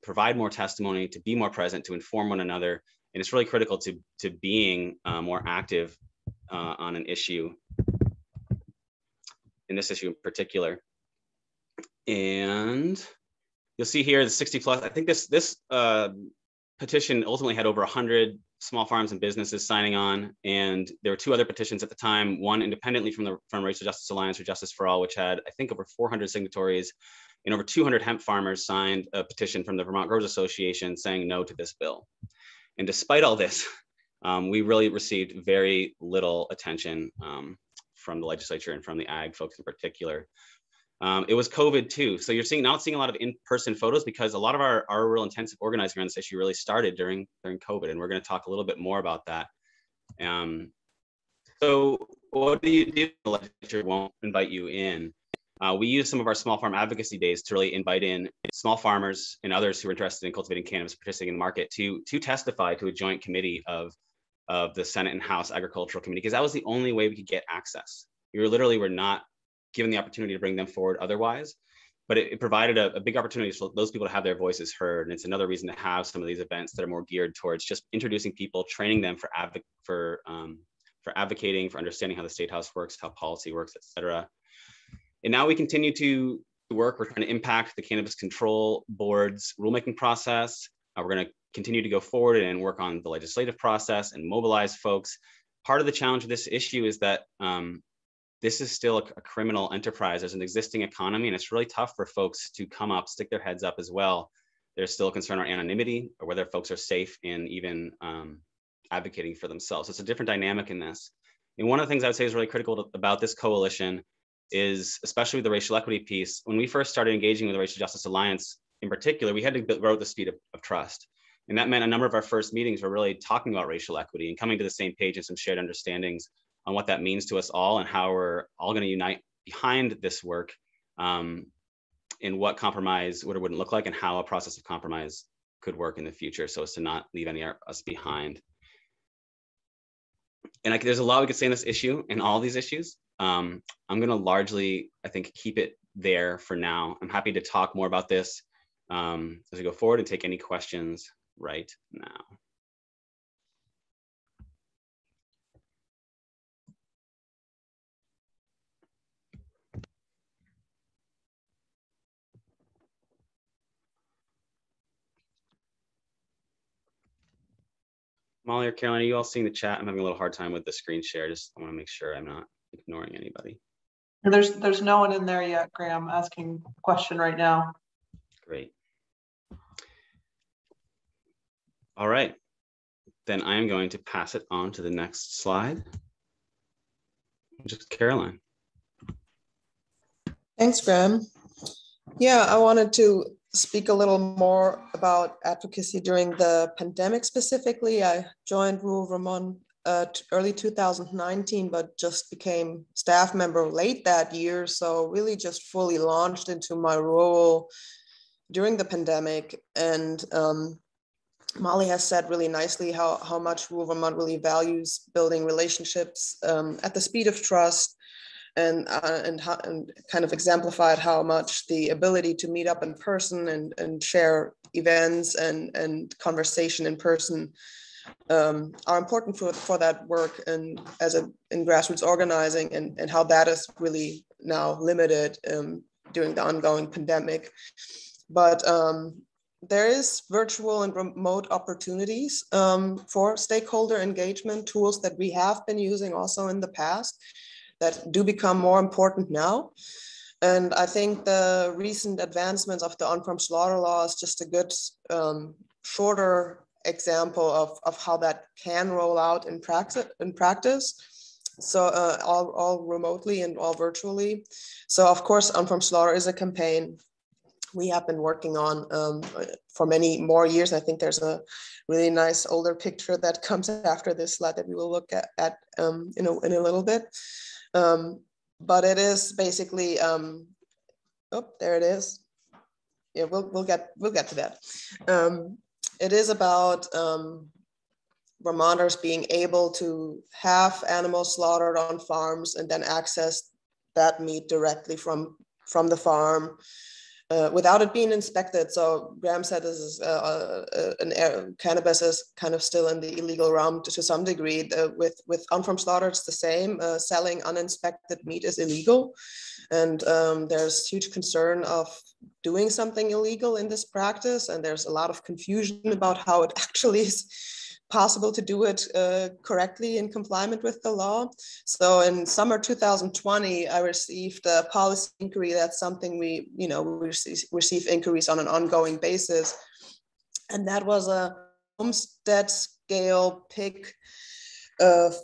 provide more testimony, to be more present, to inform one another. And it's really critical to being more active on an issue, in this issue in particular. And you'll see here the 60 plus, I think this petition ultimately had over 100 small farms and businesses signing on. And there were two other petitions at the time, one independently from Racial Justice Alliance or Justice for All, which had, I think, over 400 signatories, and over 200 hemp farmers signed a petition from the Vermont Growers Association saying no to this bill. And despite all this, we really received very little attention from the legislature and from the ag folks in particular. It was COVID too. So you're not seeing a lot of in-person photos because a lot of our real intensive organizing around this issue really started during COVID. And we're going to talk a little bit more about that. So what do you do if the legislature won't invite you in? We use some of our small farm advocacy days to really invite in small farmers and others who are interested in cultivating cannabis, participating in the market to testify to a joint committee of of the Senate and House Agricultural Committee, because that was the only way we could get access. We were not given the opportunity to bring them forward otherwise, but it provided a big opportunity for those people to have their voices heard. And it's another reason to have some of these events that are more geared towards just introducing people, training them for advocating, for understanding how the State House works, how policy works, et cetera. And now we continue to work. We're trying to impact the Cannabis Control Board's rulemaking process. We're going to continue to go forward and work on the legislative process and mobilize folks. Part of the challenge of this issue is that this is still a criminal enterprise. There's an existing economy, and it's really tough for folks to come up, stick their heads up as well. There's still a concern around anonymity or whether folks are safe in even advocating for themselves. So it's a different dynamic in this. And one of the things I would say is really critical about this coalition is, especially with the racial equity piece, when we first started engaging with the Racial Justice Alliance in particular, we had to grow at the speed of trust. And that meant a number of our first meetings were really talking about racial equity and coming to the same page and some shared understandings on what that means to us all and how we're all going to unite behind this work, and what compromise would or wouldn't look like and how a process of compromise could work in the future so as to not leave any of us behind. And there's a lot we could say on this issue and all these issues. I'm going to largely, I think, keep it there for now. I'm happy to talk more about this as we go forward and take any questions right now. Molly or Caroline, are you all seeing the chat? I'm having a little hard time with the screen share. I want to make sure I'm not ignoring anybody. There's no one in there yet, Graham, asking a question right now. Great. All right, then I am going to pass it on to the next slide. Just Caroline. Thanks, Graham. Yeah, I wanted to speak a little more about advocacy during the pandemic specifically. I joined rural Vermont early 2019, but just became staff member late that year. So really just fully launched into my role during the pandemic. And Molly has said really nicely how much rural Vermont really values building relationships at the speed of trust, and kind of exemplified how much the ability to meet up in person and share events and conversation in person are important for that work and in grassroots organizing, and how that is really now limited during the ongoing pandemic. But there is virtual and remote opportunities for stakeholder engagement tools that we have been using also in the past that do become more important now. And I think the recent advancements of the on-farm slaughter law is just a good shorter example of how that can roll out in practice. So all remotely and all virtually. So of course, on-farm slaughter is a campaign we have been working on for many more years. I think there's a really nice older picture that comes after this slide that we will look at in a little bit. But it is basically, oh, there it is. Yeah, we'll get to that. It is about Vermonters being able to have animals slaughtered on farms and then access that meat directly from the farm without it being inspected. So Graham said this is cannabis is kind of still in the illegal realm to some degree. With on-farm slaughter, it's the same. Selling uninspected meat is illegal. And there's huge concern of doing something illegal in this practice. And there's a lot of confusion about how it actually is possible to do it correctly in compliance with the law. So in summer 2020, I received a policy inquiry. That's something we receive inquiries on an ongoing basis. And that was a homestead scale pig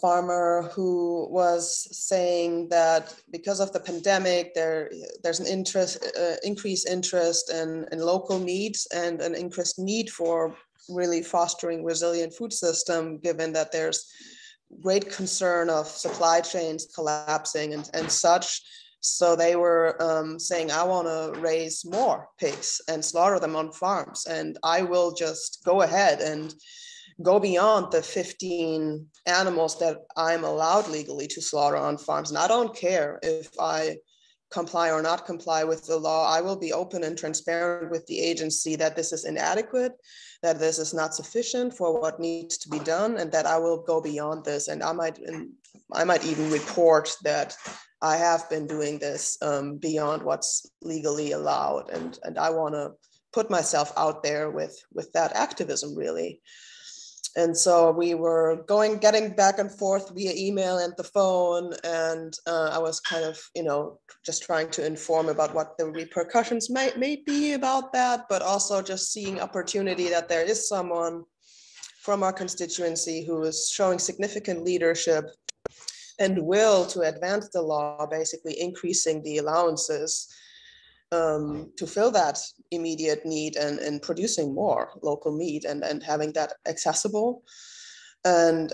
farmer who was saying that because of the pandemic, there's an increased interest in local meats and an increased need for really fostering resilient food system, given that there's great concern of supply chains collapsing and such. So they were saying, I want to raise more pigs and slaughter them on farms, and I will just go ahead and go beyond the 15 animals that I'm allowed legally to slaughter on farms. And I don't care if I comply or not comply with the law. I will be open and transparent with the agency that this is inadequate, that this is not sufficient for what needs to be done, and that I will go beyond this. And I might even report that I have been doing this beyond what's legally allowed. And I want to put myself out there with that activism, really. And so we were getting back and forth via email and the phone. And I was kind of, just trying to inform about what the repercussions may be about that, but also just seeing opportunity that there is someone from our constituency who is showing significant leadership and will to advance the law, basically increasing the allowances to fill that immediate need and producing more local meat and having that accessible, and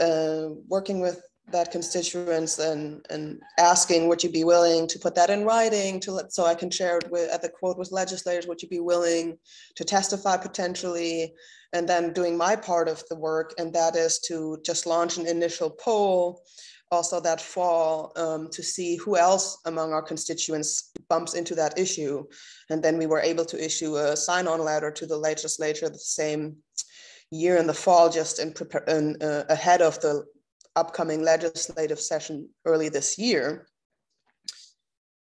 working with that constituents and asking, would you be willing to put that in writing so I can share it at the quote with legislators, would you be willing to testify potentially, and then doing my part of the work, and that is to just launch an initial poll also that fall to see who else among our constituents bumps into that issue. And then we were able to issue a sign-on letter to the legislature the same year in the fall, just ahead of the upcoming legislative session early this year.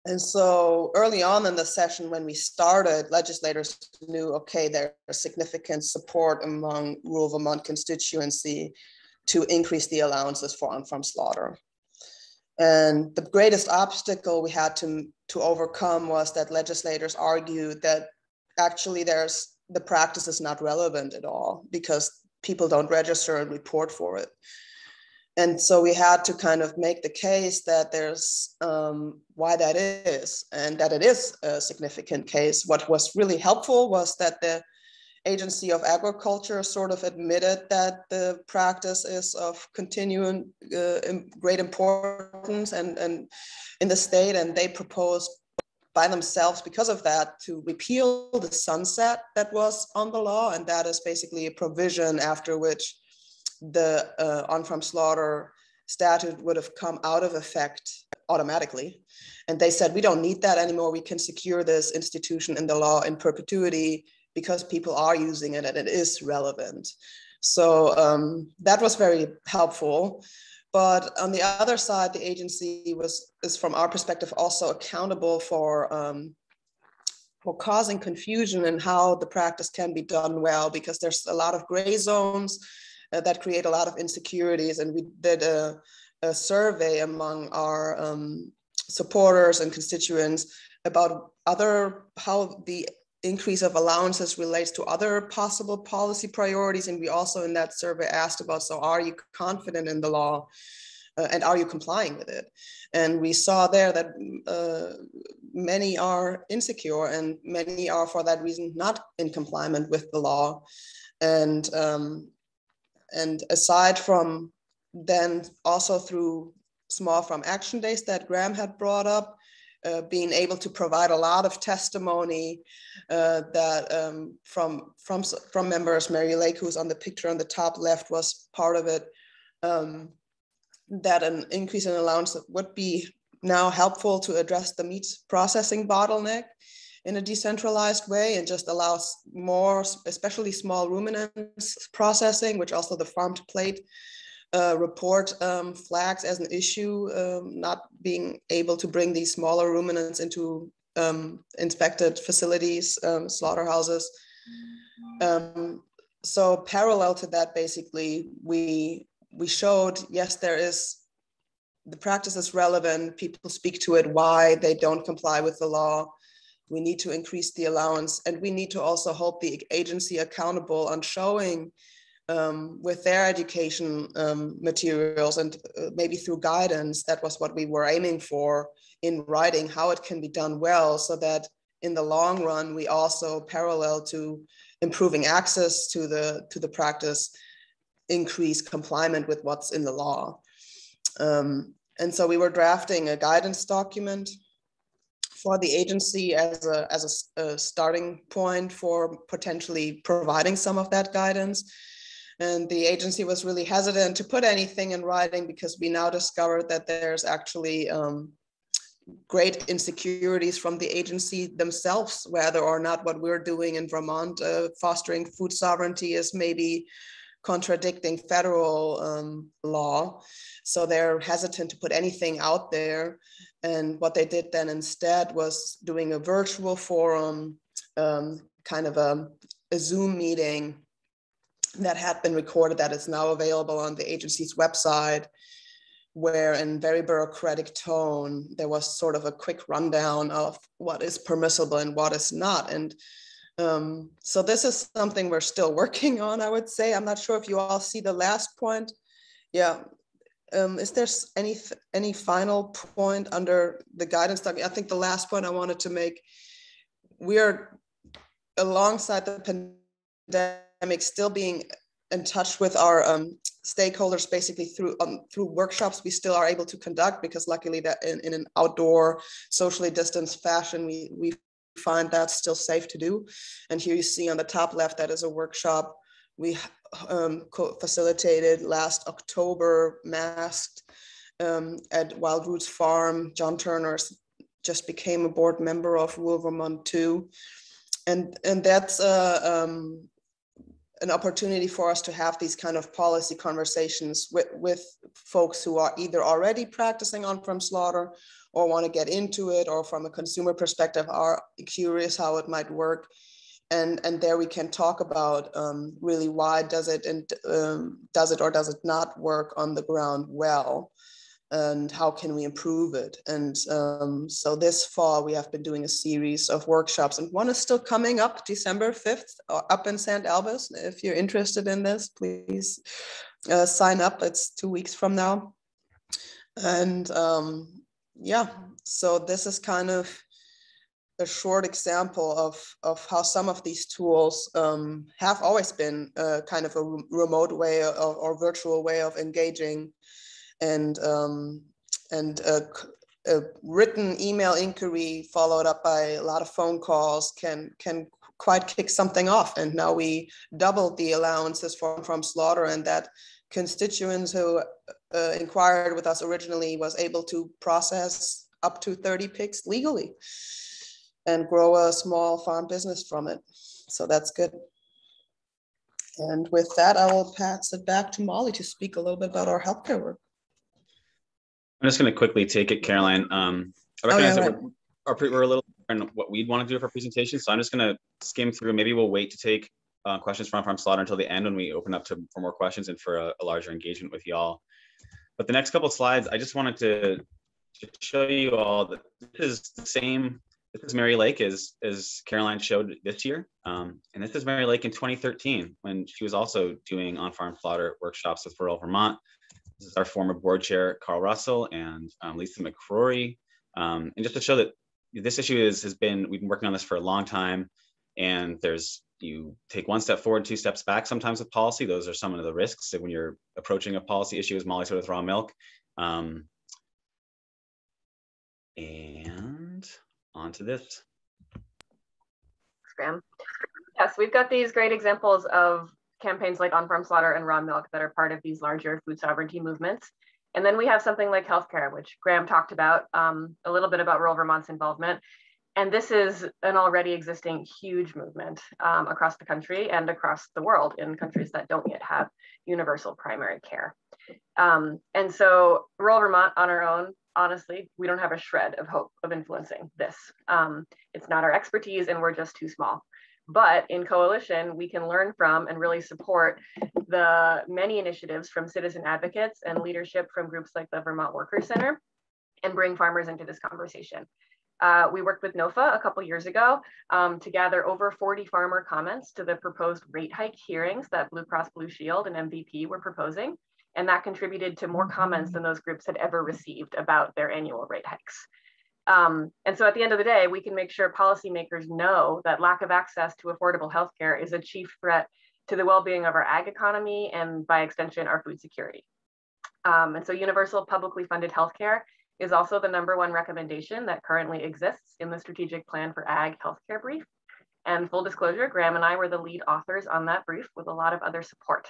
And so early on in the session when we started, legislators knew, okay, there's significant support among rural Vermont constituency to increase the allowances for on-farm slaughter. And the greatest obstacle we had to overcome was that legislators argued that actually the practice is not relevant at all because people don't register and report for it. And so we had to kind of make the case that there's why that is, and that it is a significant case. What was really helpful was that the Agency of Agriculture sort of admitted that the practice is of continuing great importance and in the state, and they proposed by themselves because of that to repeal the sunset that was on the law, and that is basically a provision after which the on-farm slaughter statute would have come out of effect automatically. And they said, we don't need that anymore. We can secure this institution in the law in perpetuity because people are using it and it is relevant. So that was very helpful. But on the other side, the agency is from our perspective also accountable for causing confusion in how the practice can be done well, because there's a lot of gray zones that create a lot of insecurities. And we did a survey among our supporters and constituents about how the increase of allowances relates to other possible policy priorities. And we also in that survey asked about, so are you confident in the law and are you complying with it? And we saw there that many are insecure and many are for that reason not in compliance with the law. And aside from then also through small farm action days that Graham had brought up, being able to provide a lot of testimony that from members, Mary Lake, who's on the picture on the top left, was part of it, that an increase in allowance would be now helpful to address the meat processing bottleneck in a decentralized way and just allows more, especially small ruminants processing, which also the farm to plate report flags as an issue, not being able to bring these smaller ruminants into inspected facilities, slaughterhouses. So parallel to that, basically, we showed, yes, the practice is relevant, people speak to it, why they don't comply with the law. We need to increase the allowance, and we need to also hold the agency accountable on showing with their education materials and maybe through guidance. That was what we were aiming for in writing, how it can be done well, so that in the long run, we also parallel to improving access to the practice, increase compliance with what's in the law. And so we were drafting a guidance document for the agency as a starting point for potentially providing some of that guidance. And the agency was really hesitant to put anything in writing because we now discovered that there's actually great insecurities from the agency themselves, whether or not what we're doing in Vermont, fostering food sovereignty, is maybe contradicting federal law. So they're hesitant to put anything out there. And what they did then instead was doing a virtual forum, kind of a Zoom meeting that had been recorded, that is now available on the agency's website, where in very bureaucratic tone, there was sort of a quick rundown of what is permissible and what is not. And so this is something we're still working on, I would say. I'm not sure if you all see the last point. Yeah. Is there any final point under the guidance document? I think the last point I wanted to make, we are, alongside the pandemic, still being in touch with our stakeholders, basically through workshops we still are able to conduct, because luckily that in an outdoor, socially distanced fashion, we find that still safe to do. And here you see on the top left, that is a workshop we facilitated last October, masked, at Wild Roots Farm. John Turner just became a board member of Rural Vermont 2. And that's an opportunity for us to have these kind of policy conversations with folks who are either already practicing on-farm slaughter or want to get into it, or from a consumer perspective are curious how it might work. And there we can talk about really why does it or does it not work on the ground well, and how can we improve it. And so this fall we have been doing a series of workshops, and one is still coming up December 5th up in St. Albans. If you're interested in this, please sign up. It's 2 weeks from now. And yeah, so this is kind of a short example of how some of these tools have always been kind of a remote way or virtual way of engaging. And a written email inquiry followed up by a lot of phone calls can quite kick something off. And now we doubled the allowances from slaughter, and that constituents who inquired with us originally was able to process up to 30 pigs legally and grow a small farm business from it. So that's good. And with that, I will pass it back to Molly to speak a little bit about our healthcare work. I'm just going to quickly take it, Caroline. I recognize that we're a little in what we'd want to do for our presentation, so I'm just going to skim through. Maybe we'll wait to take questions from on-farm slaughter until the end when we open up for more questions and for a larger engagement with y'all. But the next couple of slides, I just wanted to show you all that this is the same. This is Mary Lake as Caroline showed this year. And this is Mary Lake in 2013, when she was also doing on-farm slaughter workshops with Rural Vermont. This is our former board chair, Carl Russell, and Lisa McCrory. And just to show that this issue we've been working on this for a long time, and you take one step forward, 2 steps back sometimes with policy. Those are some of the risks when you're approaching a policy issue, as Molly said with raw milk. And on to this. Thanks, Graham. Yes, we've got these great examples of campaigns like on-farm slaughter and raw milk that are part of these larger food sovereignty movements. And then we have something like healthcare, which Graham talked about, a little bit about Rural Vermont's involvement. And this is an already existing huge movement across the country and across the world in countries that don't yet have universal primary care. And so Rural Vermont on our own, honestly, we don't have a shred of hope of influencing this. It's not our expertise and we're just too small. But in coalition, we can learn from and really support the many initiatives from citizen advocates and leadership from groups like the Vermont Workers Center and bring farmers into this conversation. We worked with NOFA a couple years ago to gather over 40 farmer comments to the proposed rate hike hearings that Blue Cross Blue Shield and MVP were proposing. And that contributed to more comments than those groups had ever received about their annual rate hikes. And so at the end of the day, we can make sure policymakers know that lack of access to affordable healthcare is a chief threat to the well-being of our ag economy and by extension, our food security. And so universal publicly funded healthcare is also the #1 recommendation that currently exists in the Strategic Plan for Ag Healthcare Brief. And full disclosure, Graham and I were the lead authors on that brief with a lot of other support.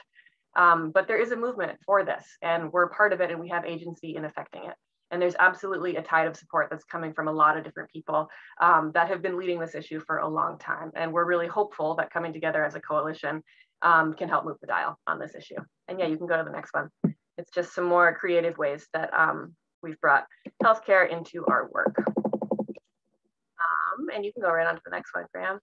But there is a movement for this, and we're part of it, and we have agency in affecting it. And there's absolutely a tide of support that's coming from a lot of different people that have been leading this issue for a long time. And we're really hopeful that coming together as a coalition can help move the dial on this issue. And yeah, you can go to the next one. It's just some more creative ways that we've brought healthcare into our work. And you can go right on to the next one, Graham.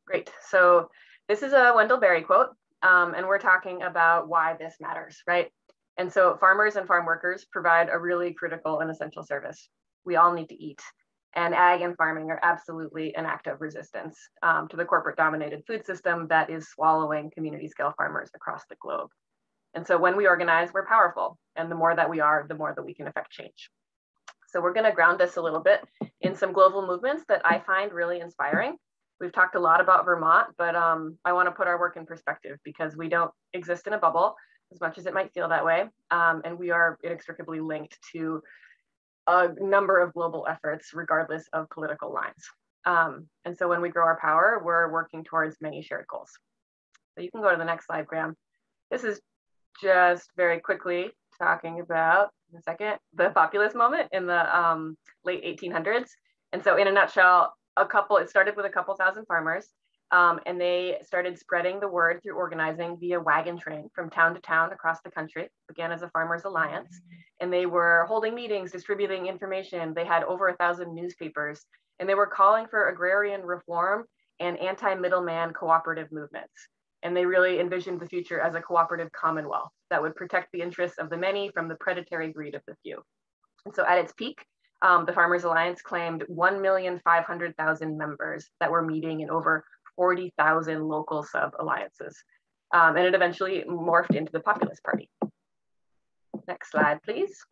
Great. So this is a Wendell Berry quote, and we're talking about why this matters, right? And so farmers and farm workers provide a really critical and essential service. We all need to eat. And ag and farming are absolutely an act of resistance to the corporate dominated food system that is swallowing community scale farmers across the globe. And so when we organize, we're powerful. And the more that we are, the more that we can affect change. So we're gonna ground this a little bit in some global movements that I find really inspiring. We've talked a lot about Vermont, but I wanna put our work in perspective because we don't exist in a bubble, as much as it might feel that way. And we are inextricably linked to a number of global efforts, regardless of political lines. And so when we grow our power, we're working towards many shared goals. So you can go to the next slide, Graham. This is just very quickly talking about, in a second, the populist moment in the late 1800s. And so in a nutshell, it started with a couple thousand farmers, and they started spreading the word through organizing via wagon train from town to town across the country. It began as a farmers alliance, and they were holding meetings, distributing information. They had over 1,000 newspapers, and they were calling for agrarian reform and anti-middleman cooperative movements. And they really envisioned the future as a cooperative commonwealth that would protect the interests of the many from the predatory greed of the few. And so at its peak, the Farmers Alliance claimed 1,500,000 members that were meeting in over 40,000 local sub-alliances. And it eventually morphed into the Populist Party. Next slide, please.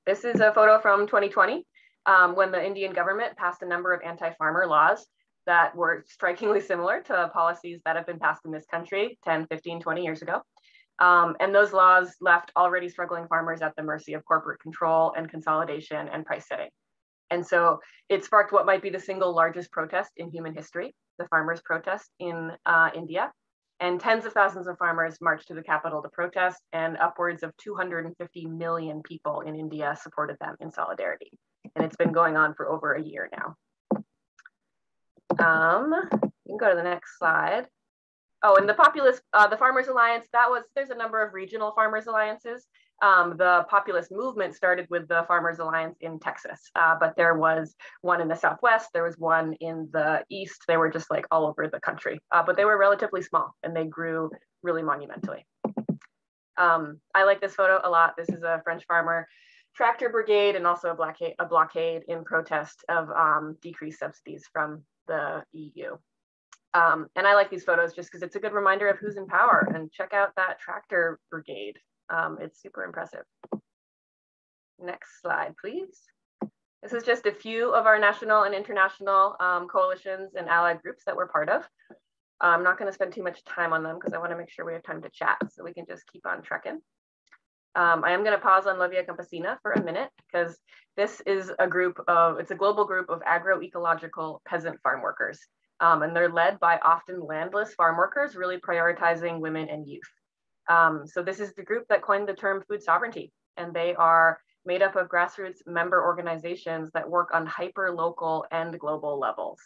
This is a photo from 2020, when the Indian government passed a number of anti-farmer laws that were strikingly similar to policies that have been passed in this country 10, 15, 20 years ago. And those laws left already struggling farmers at the mercy of corporate control and consolidation and price setting. And so it sparked what might be the single largest protest in human history, the farmers' protest in India. And tens of thousands of farmers marched to the capital to protest, and upwards of 250 million people in India supported them in solidarity. And it's been going on for over a year now. You can go to the next slide. Oh, and the Farmers Alliance, there's a number of regional Farmers Alliances. The populist movement started with the Farmers Alliance in Texas, but there was one in the Southwest, there was one in the East. They were just like all over the country, but they were relatively small and they grew really monumentally. I like this photo a lot. This is a French farmer tractor brigade and also a blockade in protest of decreased subsidies from the EU. And I like these photos just because it's a good reminder of who's in power, and check out that tractor brigade. It's super impressive. Next slide, please. This is just a few of our national and international coalitions and allied groups that we're part of. I'm not going to spend too much time on them because I want to make sure we have time to chat, so we can just keep on trekking. I am going to pause on La Via Campesina for a minute because this is it's a global group of agroecological peasant farm workers. And they're led by often landless farm workers, really prioritizing women and youth. So this is the group that coined the term food sovereignty, and they are made up of grassroots member organizations that work on hyper-local and global levels.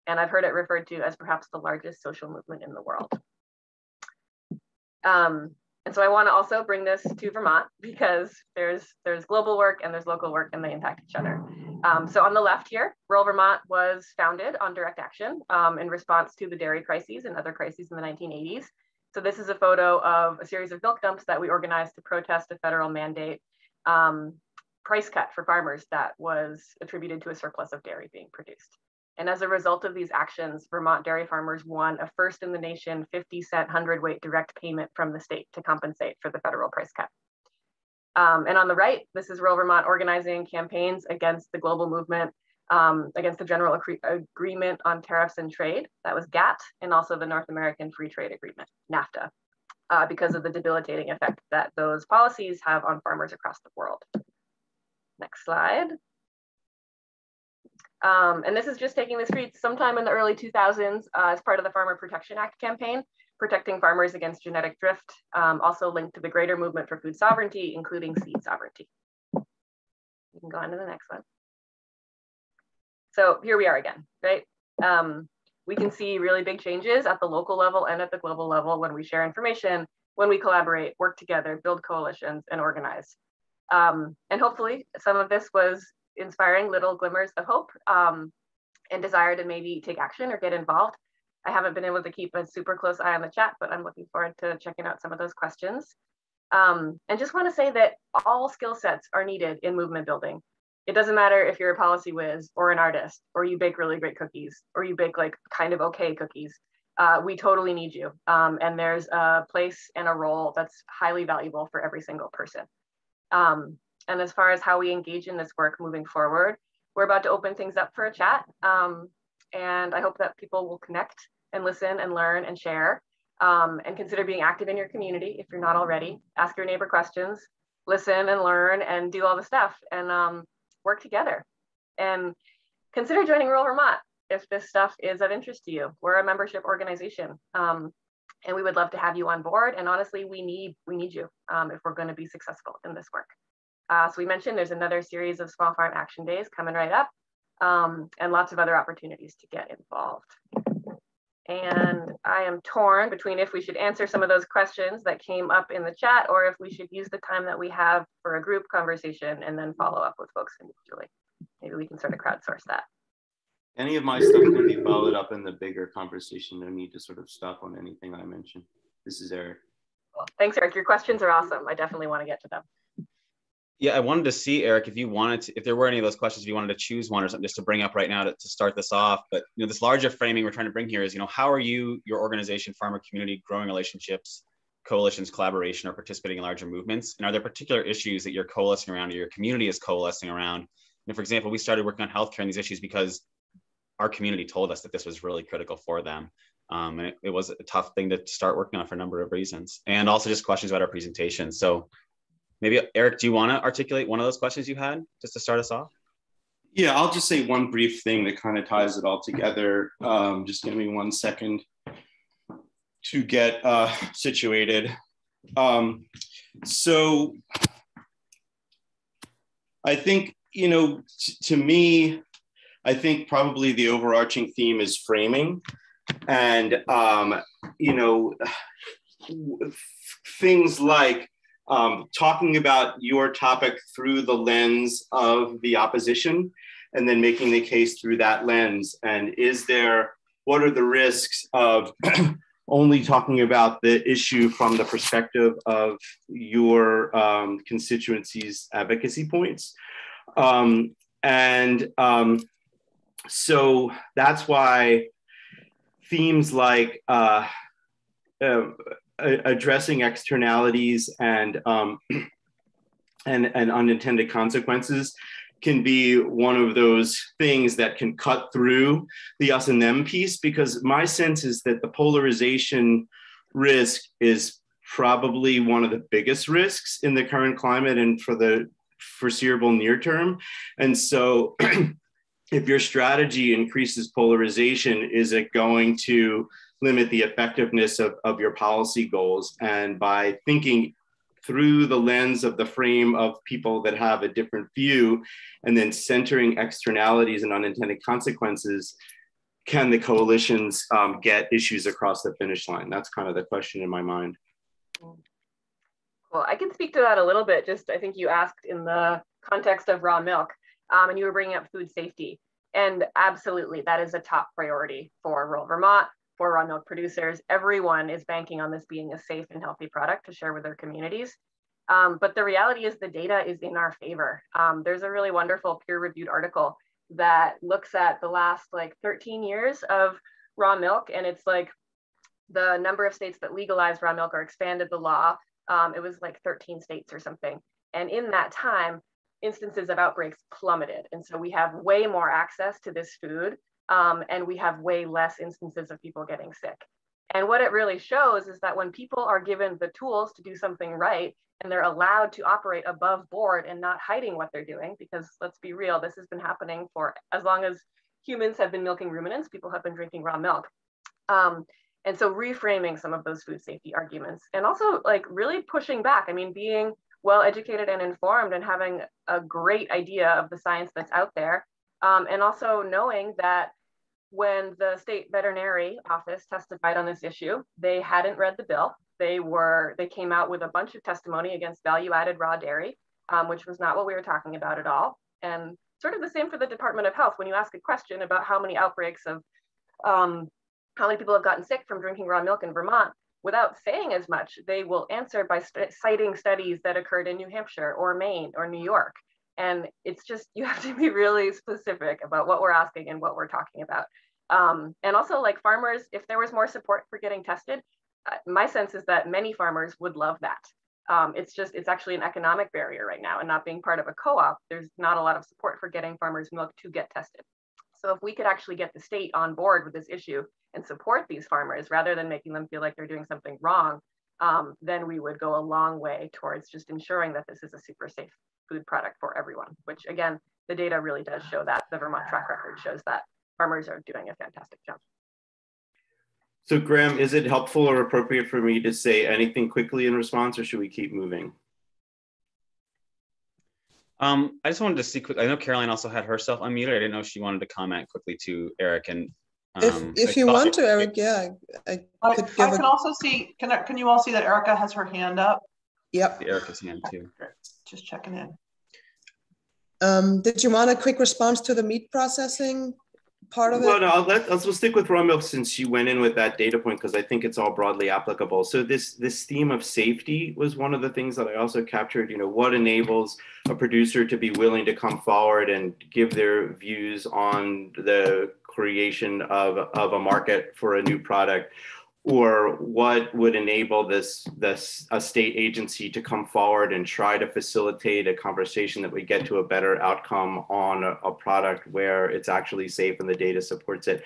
And I've heard it referred to as perhaps the largest social movement in the world. And so I want to also bring this to Vermont because there's global work and there's local work, and they impact each other. So on the left here, rural Vermont was founded on direct action in response to the dairy crises and other crises in the 1980s. So this is a photo of a series of milk dumps that we organized to protest a federal mandate price cut for farmers that was attributed to a surplus of dairy being produced. And as a result of these actions, Vermont dairy farmers won a first in the nation 50-cent hundredweight direct payment from the state to compensate for the federal price cut. And on the right, this is rural Vermont organizing campaigns against the global movement, against the General Agreement on Tariffs and Trade, that was GATT, and also the North American Free Trade Agreement, NAFTA, because of the debilitating effect that those policies have on farmers across the world. Next slide. And this is just taking the streets sometime in the early 2000s as part of the Farmer Protection Act campaign. protecting farmers against genetic drift, also linked to the greater movement for food sovereignty, including seed sovereignty. You can go on to the next one. So here we are again, right? We can see really big changes at the local level and at the global level when we share information, when we collaborate, work together, build coalitions, and organize. And hopefully some of this was inspiring little glimmers of hope and desire to maybe take action or get involved. I haven't been able to keep a super close eye on the chat, but I'm looking forward to checking out some of those questions. And just want to say that all skill sets are needed in movement building. It doesn't matter if you're a policy whiz or an artist, or you bake really great cookies, or you bake like kind of okay cookies. We totally need you. And there's a place and a role that's highly valuable for every single person. And as far as how we engage in this work moving forward, we're about to open things up for a chat. And I hope that people will connect and listen and learn and share, and consider being active in your community if you're not already. Ask your neighbor questions, listen and learn and do all the stuff, and work together. And consider joining Rural Vermont if this stuff is of interest to you. We're a membership organization, and we would love to have you on board. And honestly, we need you if we're going to be successful in this work. So we mentioned there's another series of Small Farm Action Days coming right up, and lots of other opportunities to get involved. And I am torn between if we should answer some of those questions that came up in the chat, or if we should use the time that we have for a group conversation and then follow up with folks individually. Maybe we can sort of crowdsource that. Any of my stuff can be followed up in the bigger conversation. No need to sort of stop on anything I mentioned. This is Eric. Cool. Thanks, Eric. Your questions are awesome. I definitely want to get to them. Yeah, I wanted to see, Eric, if you wanted to, if there were any of those questions, if you wanted to choose one or something just to bring up right now to start this off. But this larger framing we're trying to bring here is, how are you, your organization, farmer community, growing relationships, coalitions, collaboration, or participating in larger movements? And are there particular issues that you're coalescing around or your community is coalescing around? And for example, we started working on healthcare and these issues because our community told us that this was really critical for them. And it was a tough thing to start working on for a number of reasons. And also just questions about our presentation. So maybe, Eric, do you want to articulate one of those questions you had just to start us off? Yeah, I'll just say one brief thing that kind of ties it all together. Just give me 1 second to get situated. So I think, to me, I think probably the overarching theme is framing, and, things like talking about your topic through the lens of the opposition, and then making the case through that lens. And what are the risks of only talking about the issue from the perspective of your constituency's advocacy points? So that's why themes like addressing externalities and unintended consequences can be one of those things that can cut through the us and them piece, because my sense is that the polarization risk is probably one of the biggest risks in the current climate and for the foreseeable near term. And so if your strategy increases polarization, is it going to limit the effectiveness of your policy goals? And by thinking through the lens of the frame of people that have a different view, and then centering externalities and unintended consequences, can the coalitions get issues across the finish line? That's kind of the question in my mind. Well, I can speak to that a little bit. I think you asked in the context of raw milk, and you were bringing up food safety. And absolutely, that is a top priority for rural Vermont, for raw milk producers. Everyone is banking on this being a safe and healthy product to share with their communities. But the reality is the data is in our favor. There's a really wonderful peer-reviewed article that looks at the last 13 years of raw milk. And it's like the number of states that legalized raw milk or expanded the law. It was 13 states or something. And in that time, instances of outbreaks plummeted. And so we have way more access to this food, and we have way less instances of people getting sick. And what it really shows is that when people are given the tools to do something right, and they're allowed to operate above board and not hiding what they're doing, because let's be real, this has been happening for as long as humans have been milking ruminants, people have been drinking raw milk. And so reframing some of those food safety arguments, and also like really pushing back. I mean, being well educated and informed and having a great idea of the science that's out there. And also knowing that when the state veterinary office testified on this issue, they hadn't read the bill. They came out with a bunch of testimony against value-added raw dairy, which was not what we were talking about at all. And sort of the same for the Department of Health. When you ask a question about how many outbreaks of how many people have gotten sick from drinking raw milk in Vermont, without saying as much, they will answer by citing studies that occurred in New Hampshire or Maine or New York. And it's just, you have to be really specific about what we're asking and what we're talking about. And also, like, farmers, if there was more support for getting tested, my sense is that many farmers would love that. It's actually an economic barrier right now, and not being part of a co-op, there's not a lot of support for getting farmers' milk to get tested. So if we could actually get the state on board with this issue and support these farmers rather than making them feel like they're doing something wrong, then we would go a long way towards just ensuring that this is a super safe food product for everyone, which again, the data really does show that. The Vermont track record shows that farmers are doing a fantastic job. So Graham, is it helpful or appropriate for me to say anything quickly in response, or should we keep moving? I just wanted to see quick. I know Caroline also had herself unmuted. I didn't know if she wanted to comment quickly to Eric. And if you want to, Eric, yeah, I can also see. Can you all see that Erica has her hand up? Yep. Erica's hand too. Just checking in. Did you want a quick response to the meat processing part of it? Well, no, let's stick with raw milk since she went in with that data point, because I think it's all broadly applicable. So this theme of safety was one of the things that I also captured. You know, what enables a producer to be willing to come forward and give their views on the creation of a market for a new product, or what would enable a state agency to come forward and try to facilitate a conversation that would get to a better outcome on a product where it's actually safe and the data supports it.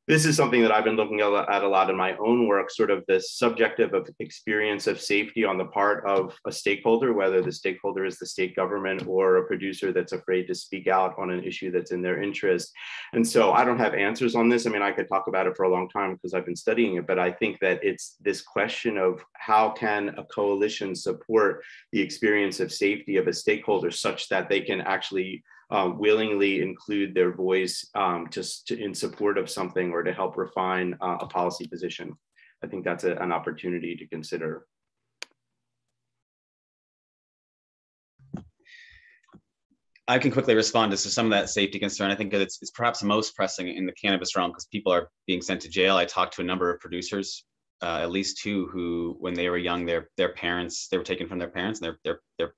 This is something that I've been looking at a lot in my own work, sort of the subjective experience of safety on the part of a stakeholder, whether the stakeholder is the state government or a producer that's afraid to speak out on an issue that's in their interest. And so I don't have answers on this. I mean, I could talk about it for a long time because I've been studying it, but I think that it's this question of how can a coalition support the experience of safety of a stakeholder such that they can actually willingly include their voice in support of something or to help refine a policy position. I think that's an opportunity to consider. I can quickly respond to some of that safety concern. I think that it's perhaps most pressing in the cannabis realm because people are being sent to jail. I talked to a number of producers, at least two, who, when they were young, their parents, they were taken from their parents, and they're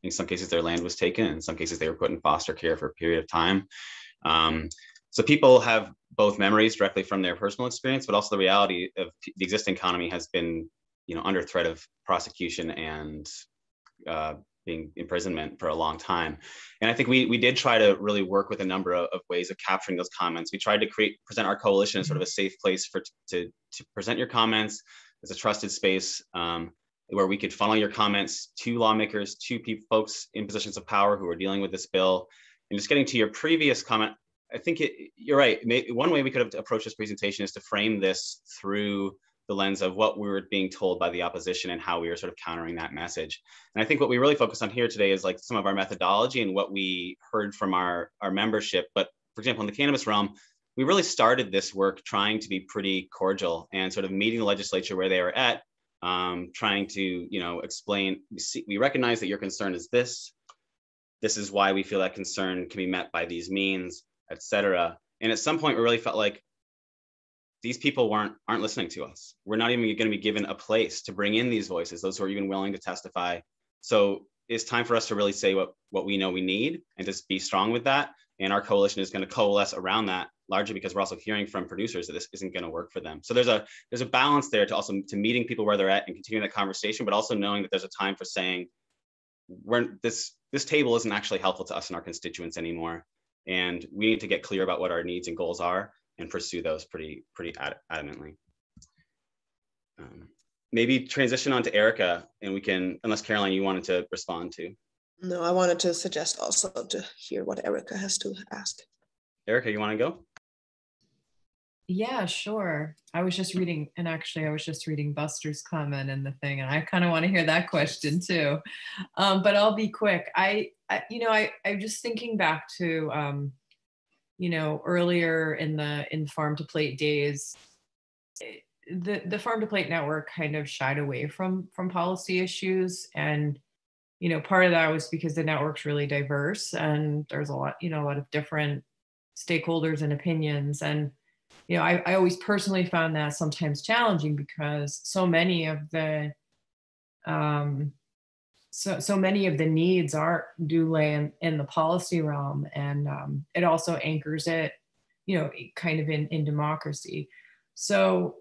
in some cases, their land was taken. In some cases, they were put in foster care for a period of time. So people have both memories directly from their personal experience, but also the reality of the existing economy has been, under threat of prosecution and being imprisonment for a long time. And I think we did try to really work with a number of ways of capturing those comments. We tried to present our coalition as sort of a safe place to present your comments as a trusted space. Where we could funnel your comments to lawmakers, to folks in positions of power who are dealing with this bill. And just getting to your previous comment, I think you're right. One way we could have approached this presentation is to frame this through the lens of what we were being told by the opposition and how we were sort of countering that message. And I think what we really focus on here today is like some of our methodology and what we heard from our membership. But for example, in the cannabis realm, we really started this work trying to be pretty cordial and sort of meeting the legislature where they were at, trying to, explain, we recognize that your concern is this. This is why we feel that concern can be met by these means, et cetera. And at some point, we really felt like these people aren't listening to us. We're not even going to be given a place to bring in these voices, those who are even willing to testify. So it's time for us to really say what we know we need and just be strong with that. And our coalition is going to coalesce around that, largely because we're also hearing from producers that this isn't going to work for them. So there's a balance there to meeting people where they're at and continuing that conversation, but also knowing that there's a time for saying, this table isn't actually helpful to us and our constituents anymore. And we need to get clear about what our needs and goals are and pursue those pretty adamantly. Maybe transition on to Erica, and we can, unless Caroline, you wanted to respond to. No, I wanted to suggest also to hear what Erica has to ask. Erica, you want to go? Yeah, sure. I was just reading, and actually I was just reading Buster's comment in the thing, and I kind of want to hear that question too. But I'll be quick. I'm just thinking back to, earlier in farm to plate days, the farm to plate network kind of shied away from policy issues. And, part of that was because the network's really diverse and there's a lot of different stakeholders and opinions. And I always personally found that sometimes challenging because so many of the needs do lay in the policy realm, and it also anchors it, kind of in democracy. So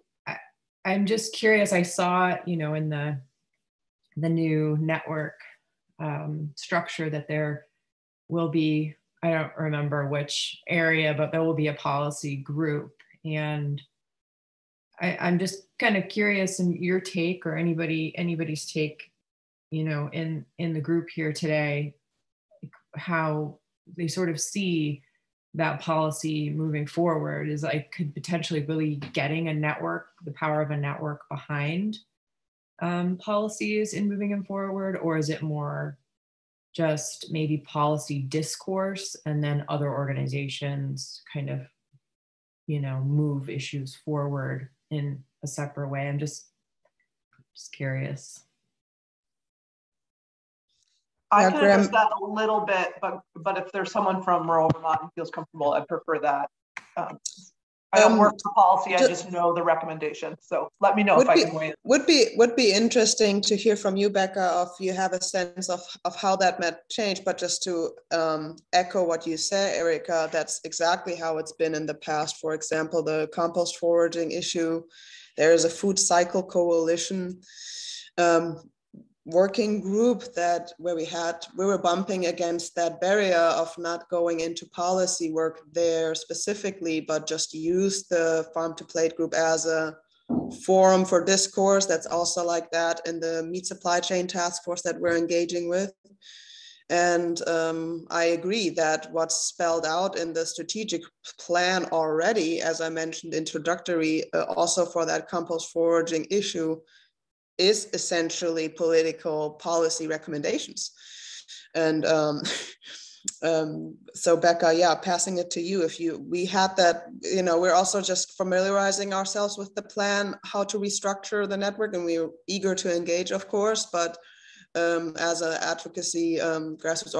I'm just curious. I saw, in the new network structure that there will be, I don't remember which area, but there will be a policy group. And I'm just kind of curious in your take, or anybody's take, in the group here today, how they sort of see that policy moving forward. Is like, could potentially really getting a network, the power of a network behind policies in moving them forward, or is it more just maybe policy discourse and then other organizations kind of move issues forward in a separate way? I'm just curious. I can address that a little bit, but if there's someone from rural Vermont who feels comfortable, I'd prefer that. I don't work for policy, I just know the recommendation. So let me know if I can weigh in. Would be interesting to hear from you, Becca, if you have a sense of how that might change. But just to echo what you say, Erica, that's exactly how it's been in the past. For example, the compost foraging issue, there is a food cycle coalition working group where we were bumping against that barrier of not going into policy work there specifically, but just use the farm to plate group as a forum for discourse. That's also like that in the meat supply chain task force that we're engaging with. And I agree that what's spelled out in the strategic plan already, as I mentioned introductory, also for that compost foraging issue, is essentially political policy recommendations. And so Becca, yeah, passing it to you. We had that, we're also just familiarizing ourselves with the plan, how to restructure the network, and we're eager to engage, of course, but as an advocacy grassroots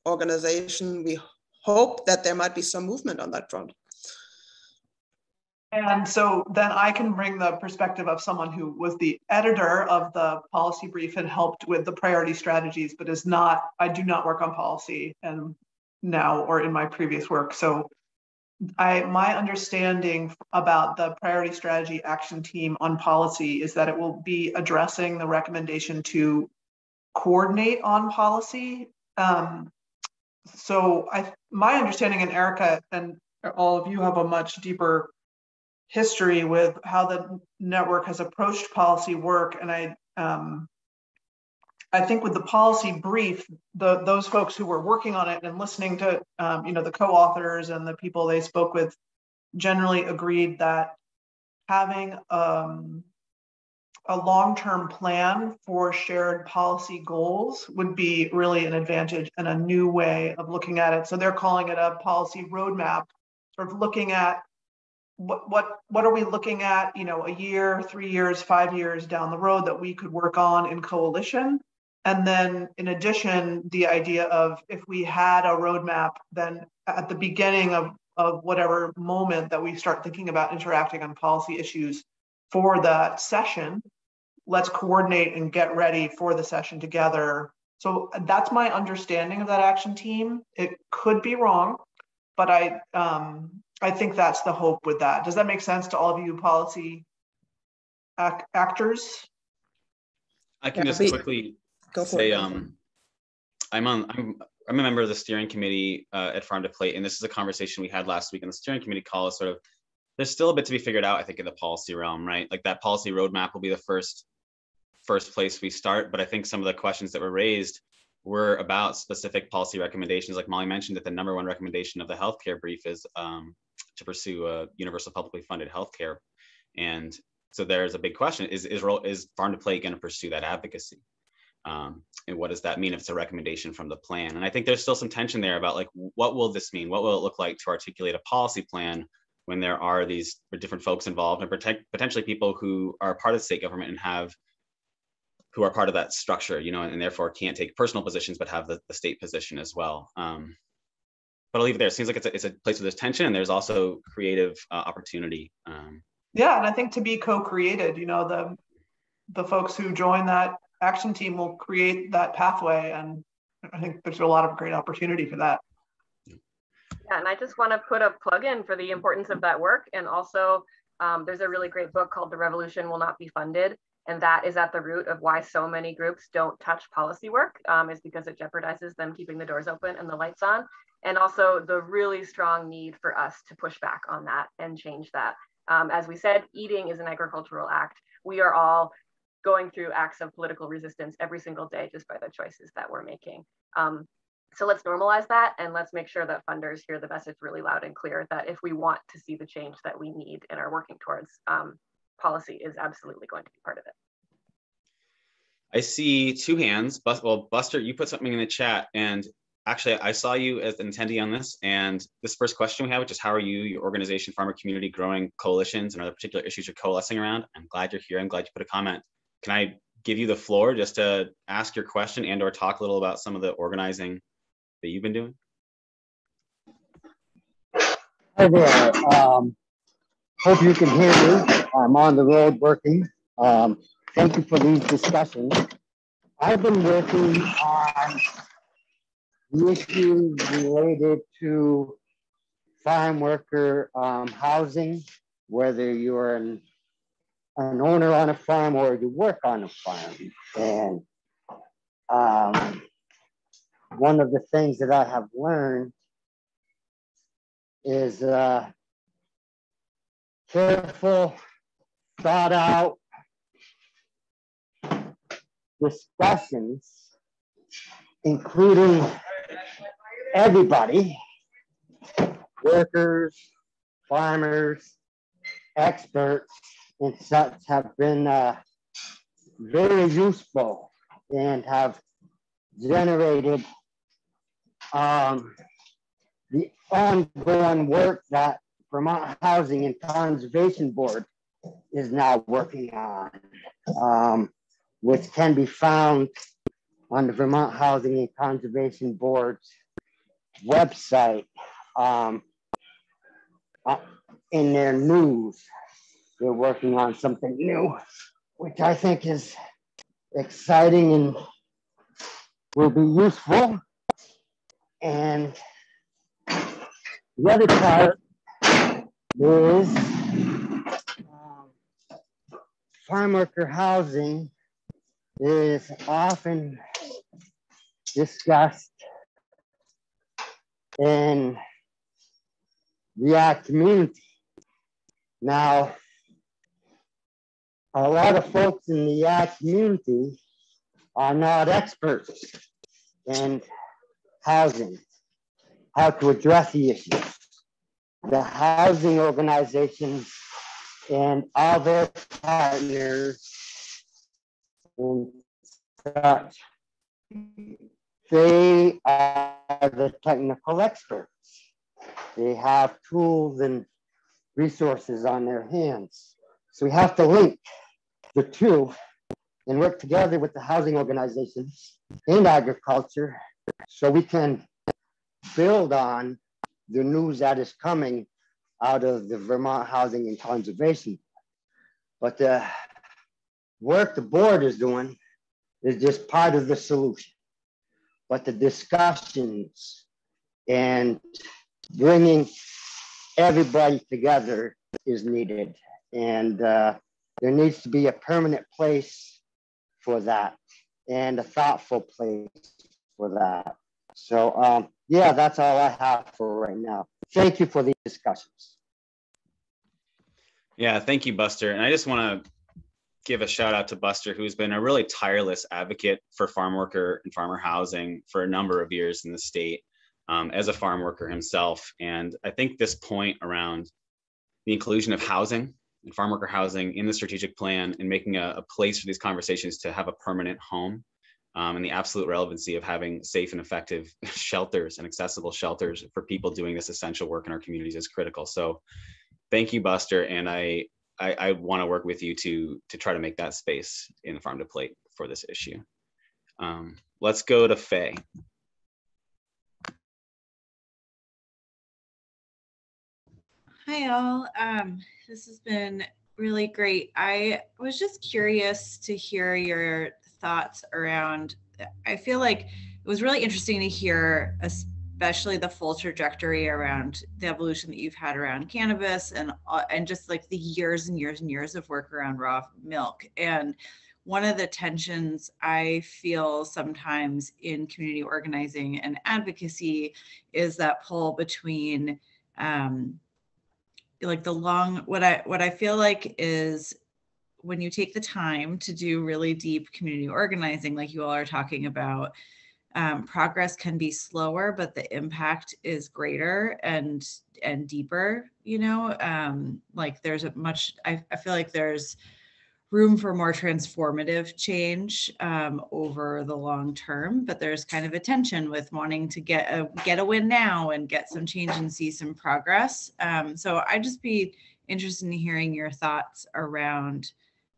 organization, we hope that there might be some movement on that front. And so then I can bring the perspective of someone who was the editor of the policy brief and helped with the priority strategies, but I do not work on policy and now or in my previous work. So my understanding about the priority strategy action team on policy is that it will be addressing the recommendation to coordinate on policy. So my understanding, and Erica and all of you have a much deeper history with how the network has approached policy work. And I think with the policy brief, those folks who were working on it and listening to the co-authors and the people they spoke with generally agreed that having a long-term plan for shared policy goals would be really an advantage and a new way of looking at it. So they're calling it a policy roadmap, sort of looking at what are we looking at, a year, 3 years, 5 years down the road that we could work on in coalition. And then in addition, the idea of if we had a roadmap, then at the beginning of whatever moment that we start thinking about interacting on policy issues for that session, let's coordinate and get ready for the session together. So that's my understanding of that action team. It could be wrong, but I think that's the hope with that. Does that make sense to all of you policy actors? I can just quickly say I'm a member of the steering committee at Farm to Plate, and this is a conversation we had last week in the steering committee call. Is sort of, there's still a bit to be figured out, I think, in the policy realm, right? Like that policy roadmap will be the first place we start, but I think some of the questions that were raised were about specific policy recommendations. Like Molly mentioned, that the #1 recommendation of the healthcare brief is to pursue a universal publicly funded healthcare. And so there's a big question: is Farm to Plate going to pursue that advocacy? And what does that mean if it's a recommendation from the plan? And I think there's still some tension there about like, what will this mean? What will it look like to articulate a policy plan when there are these different folks involved and potentially people who are part of the state government and who are part of that structure, you know, and therefore can't take personal positions, but have the state position as well. But I'll leave it there. It seems like it's a place where there's tension and there's also creative opportunity. Yeah, and I think to be co-created, you know, the folks who join that action team will create that pathway, and I think there's a lot of great opportunity for that. Yeah, and I just want to put a plug in for the importance of that work. And also, there's a really great book called The Revolution Will Not Be Funded. And that is at the root of why so many groups don't touch policy work, is because it jeopardizes them keeping the doors open and the lights on. And also the really strong need for us to push back on that and change that. As we said, eating is an agricultural act. We are all going through acts of political resistance every single day just by the choices that we're making. So let's normalize that, and let's make sure that funders hear the message really loud and clear that if we want to see the change that we need and are working towards, policy is absolutely going to be part of it. I see two hands. Well, Buster, you put something in the chat, and actually I saw you as an attendee on this. And this first question we have, which is how are you, your organization, farmer community, growing coalitions and other particular issues you're coalescing around? I'm glad you're here. I'm glad you put a comment. Can I give you the floor just to ask your question and or talk a little about some of the organizing that you've been doing? Hi there. Hope you can hear me. I'm on the road working. Thank you for these discussions. I've been working on the issues related to farm worker housing, whether you're an owner on a farm or you work on a farm. And one of the things that I have learned is careful, thought out discussions, including everybody, workers, farmers, experts, and such, have been very useful and have generated the ongoing work that Vermont Housing and Conservation Board is now working on, which can be found on the Vermont Housing and Conservation Board's website. In their news, they're working on something new, which I think is exciting and will be useful. And the other part is farm worker housing is often discussed in the ag community. Now, a lot of folks in the ag community are not experts in housing, how to address the issues. The housing organizations and other partners and such, they are the technical experts. They have tools and resources on their hands. So we have to link the two and work together with the housing organizations and agriculture so we can build on the news that is coming out of the Vermont Housing and Conservation. But the work the board is doing is just part of the solution. But the discussions and bringing everybody together is needed. And there needs to be a permanent place for that and a thoughtful place for that. So yeah, that's all I have for right now. Thank you for these discussions. Yeah, thank you, Buster. And I just want to give a shout out to Buster, who's been a really tireless advocate for farm worker and farmer housing for a number of years in the state. as a farm worker himself. And I think this point around the inclusion of housing and farm worker housing in the strategic plan and making a place for these conversations to have a permanent home, and the absolute relevancy of having safe and effective shelters and accessible shelters for people doing this essential work in our communities is critical. So thank you, Buster. And I want to work with you to try to make that space in the Farm to Plate for this issue. Let's go to Faye. Hi all, this has been really great. I was just curious to hear your thoughts around, I feel like it was really interesting to hear, especially the full trajectory around the evolution that you've had around cannabis and just like the years and years and years of work around raw milk. And one of the tensions I feel sometimes in community organizing and advocacy is that pull between like the long, what I feel like is when you take the time to do really deep community organizing, like you all are talking about, progress can be slower, but the impact is greater and deeper, you know, like there's a much, I feel like there's room for more transformative change over the long term, but there's kind of a tension with wanting to get a win now and get some change and see some progress. So I'd just be interested in hearing your thoughts around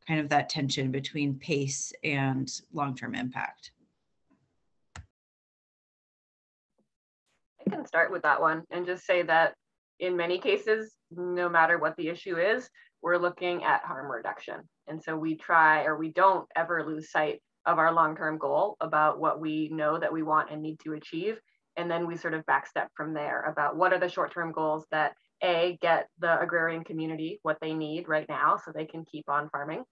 kind of that tension between pace and long-term impact. I can start with that one and just say that in many cases, no matter what the issue is, we're looking at harm reduction. And so we try, or we don't ever lose sight of our long-term goal about what we know that we want and need to achieve. And then we sort of backstep from there about what are the short-term goals that A, get the agrarian community what they need right now so they can keep on farming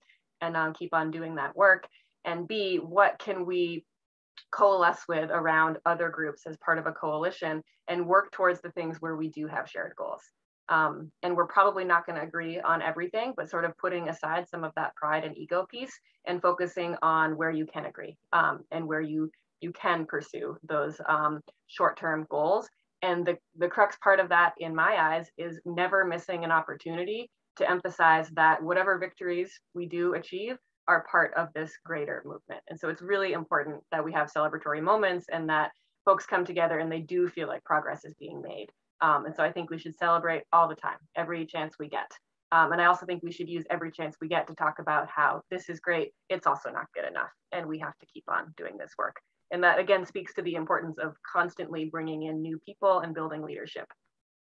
and keep on doing that work. And B, what can we coalesce with around other groups as part of a coalition and work towards the things where we do have shared goals. And we're probably not going to agree on everything, but sort of putting aside some of that pride and ego piece and focusing on where you can agree and where you can pursue those short-term goals. And the crux part of that, in my eyes, is never missing an opportunity to emphasize that whatever victories we do achieve are part of this greater movement. And so it's really important that we have celebratory moments and that folks come together and they do feel like progress is being made. And so I think we should celebrate all the time, every chance we get. And I also think we should use every chance we get to talk about how this is great, it's also not good enough, and we have to keep on doing this work. And that again speaks to the importance of constantly bringing in new people and building leadership,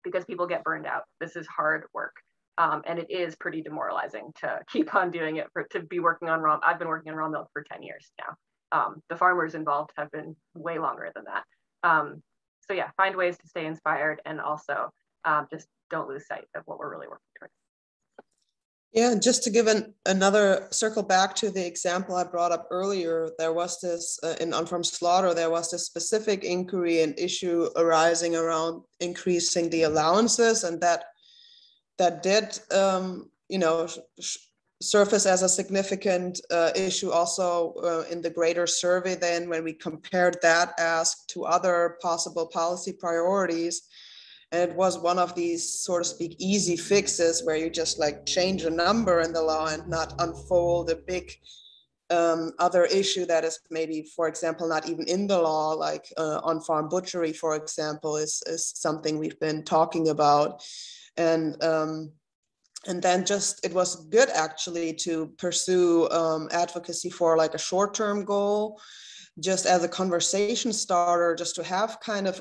because people get burned out. This is hard work. And it is pretty demoralizing to keep on doing it, to be working on raw. I've been working on raw milk for 10 years now. The farmers involved have been way longer than that. So yeah, find ways to stay inspired and also just don't lose sight of what we're really working towards. Yeah, just to give another circle back to the example I brought up earlier, there was this, in on-farm slaughter, there was this specific inquiry and issue arising around increasing the allowances, and that did, you know, surface as a significant issue also in the greater survey then when we compared that ask to other possible policy priorities. And it was one of these, so to speak, easy fixes where you just like change a number in the law and not unfold a big other issue that is maybe, for example, not even in the law, like on-farm butchery, for example, is something we've been talking about. And then just, it was good actually to pursue advocacy for like a short-term goal, just as a conversation starter, just to have kind of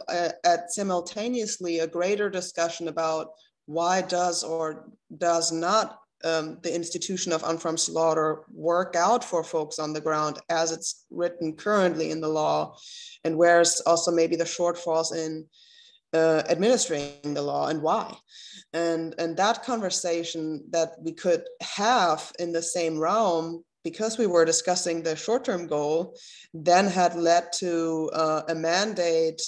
simultaneously a greater discussion about why does or does not the institution of on-farm slaughter work out for folks on the ground as it's written currently in the law, and where's also maybe the shortfalls in administering the law and why. And that conversation that we could have in the same realm, because we were discussing the short-term goal, then had led to a mandate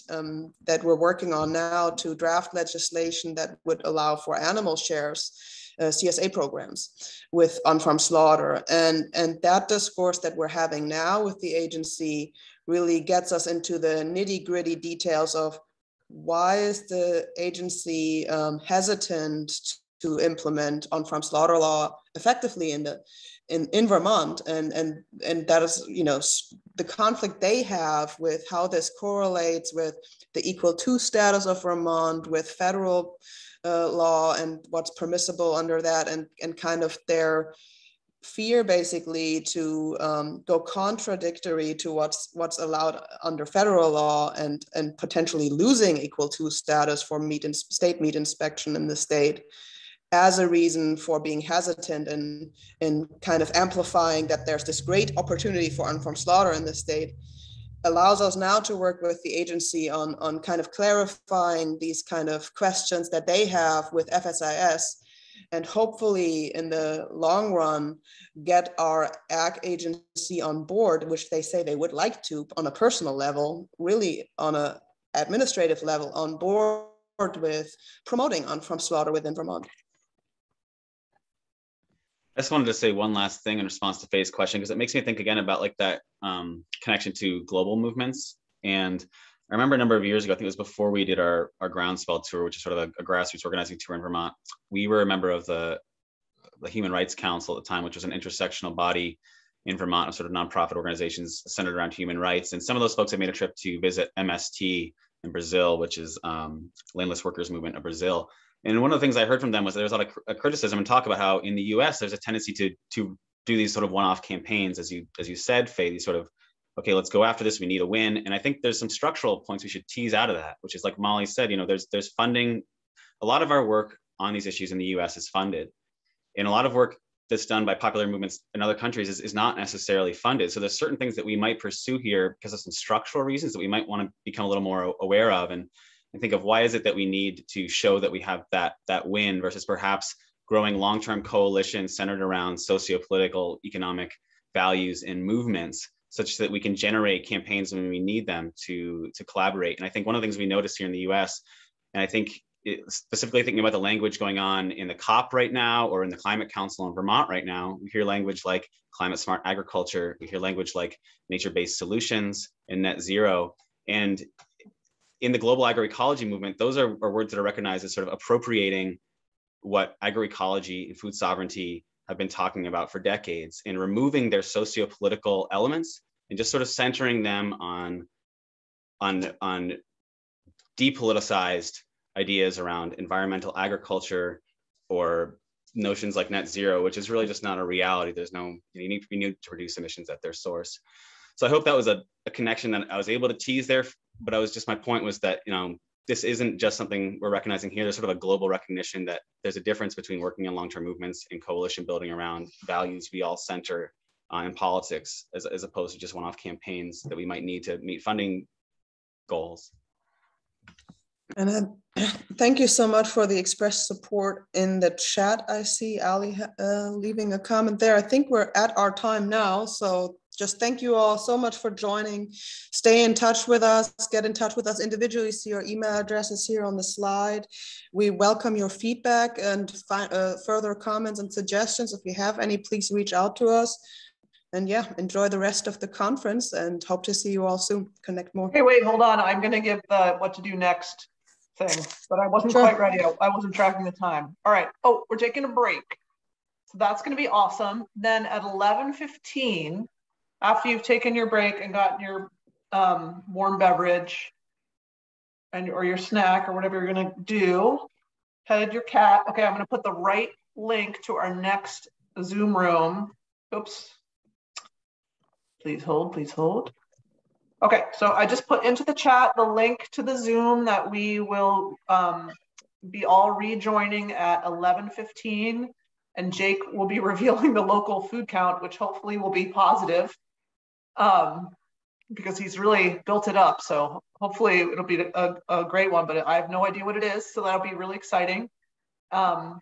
that we're working on now to draft legislation that would allow for animal shares, CSA programs with on-farm slaughter. And that discourse that we're having now with the agency really gets us into the nitty-gritty details of why is the agency hesitant to implement on-farm slaughter law effectively in Vermont, and that is, you know, the conflict they have with how this correlates with the equal to status of Vermont, with federal law and what's permissible under that, and kind of their fear basically to go contradictory to what's allowed under federal law, and potentially losing equal to status for state meat inspection in the state as a reason for being hesitant, and kind of amplifying that there's this great opportunity for unfarmed slaughter in the state, allows us now to work with the agency on kind of clarifying these kind of questions that they have with FSIS, and hopefully in the long run get our ag agency on board, which they say they would like to on a personal level, really on a administrative level, on board with promoting unfarmed slaughter within Vermont. I just wanted to say one last thing in response to Faye's question, because it makes me think again about like that connection to global movements. And I remember a number of years ago, I think it was before we did our groundswell tour, which is sort of a grassroots organizing tour in Vermont. We were a member of the Human Rights Council at the time, which was an intersectional body in Vermont of sort of nonprofit organizations centered around human rights. And some of those folks had made a trip to visit MST in Brazil, which is Landless Workers Movement of Brazil. And one of the things I heard from them was there was a lot of criticism and talk about how in the US, there's a tendency to do these sort of one-off campaigns, as you said, Faye, these sort of, okay, let's go after this, we need a win. And I think there's some structural points we should tease out of that, which is like Molly said, you know, there's funding. A lot of our work on these issues in the US is funded. And a lot of work that's done by popular movements in other countries is not necessarily funded. So there's certain things that we might pursue here because of some structural reasons that we might want to become a little more aware of, and think of why is it that we need to show that we have that win versus perhaps growing long-term coalitions centered around socio-political, economic values and movements, such that we can generate campaigns when we need them to collaborate. And I think one of the things we notice here in the US, and I think specifically thinking about the language going on in the COP right now, or in the Climate Council in Vermont right now, we hear language like climate smart agriculture, we hear language like nature-based solutions and net zero. And in the global agroecology movement, those are words that are recognized as sort of appropriating what agroecology and food sovereignty have been talking about for decades, and removing their socio-political elements and just sort of centering them on depoliticized ideas around environmental agriculture or notions like net zero, which is really just not a reality. There's no, we need to reduce emissions at their source. So I hope that was a connection that I was able to tease there. But my point was that, you know, this isn't just something we're recognizing here. There's sort of a global recognition that there's a difference between working on long-term movements and coalition building around values we all center in politics, as opposed to just one-off campaigns that we might need to meet funding goals. And then thank you so much for the expressed support in the chat. I see Ali leaving a comment there. I think we're at our time now. So just thank you all so much for joining. Stay in touch with us, get in touch with us individually. See our email addresses here on the slide. We welcome your feedback and further comments and suggestions. If you have any, please reach out to us. And yeah, enjoy the rest of the conference and hope to see you all soon. Connect more. Hey, wait, hold on. I'm gonna give the what to do next thing, but I wasn't quite ready. I wasn't tracking the time. All right. Oh, we're taking a break. So that's gonna be awesome. Then at 11:15, after you've taken your break and gotten your warm beverage or your snack or whatever you're gonna do, petted your cat. Okay, I'm gonna put the right link to our next Zoom room. Oops. Please hold, please hold. Okay, so I just put into the chat the link to the Zoom that we will be all rejoining at 11:15, and Jake will be revealing the local food count, which hopefully will be positive because he's really built it up. So hopefully it'll be a great one, but I have no idea what it is. So that'll be really exciting. And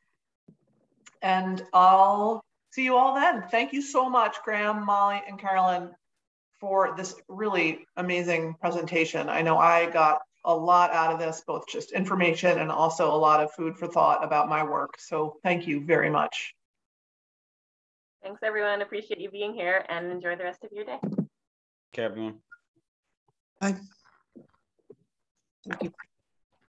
I'll see you all then. Thank you so much, Graham, Molly, and Carolyn, for this really amazing presentation. I know I got a lot out of this, both just information and also a lot of food for thought about my work. So thank you very much. Thanks, everyone. Appreciate you being here and enjoy the rest of your day. Okay, everyone. Bye. Thank you.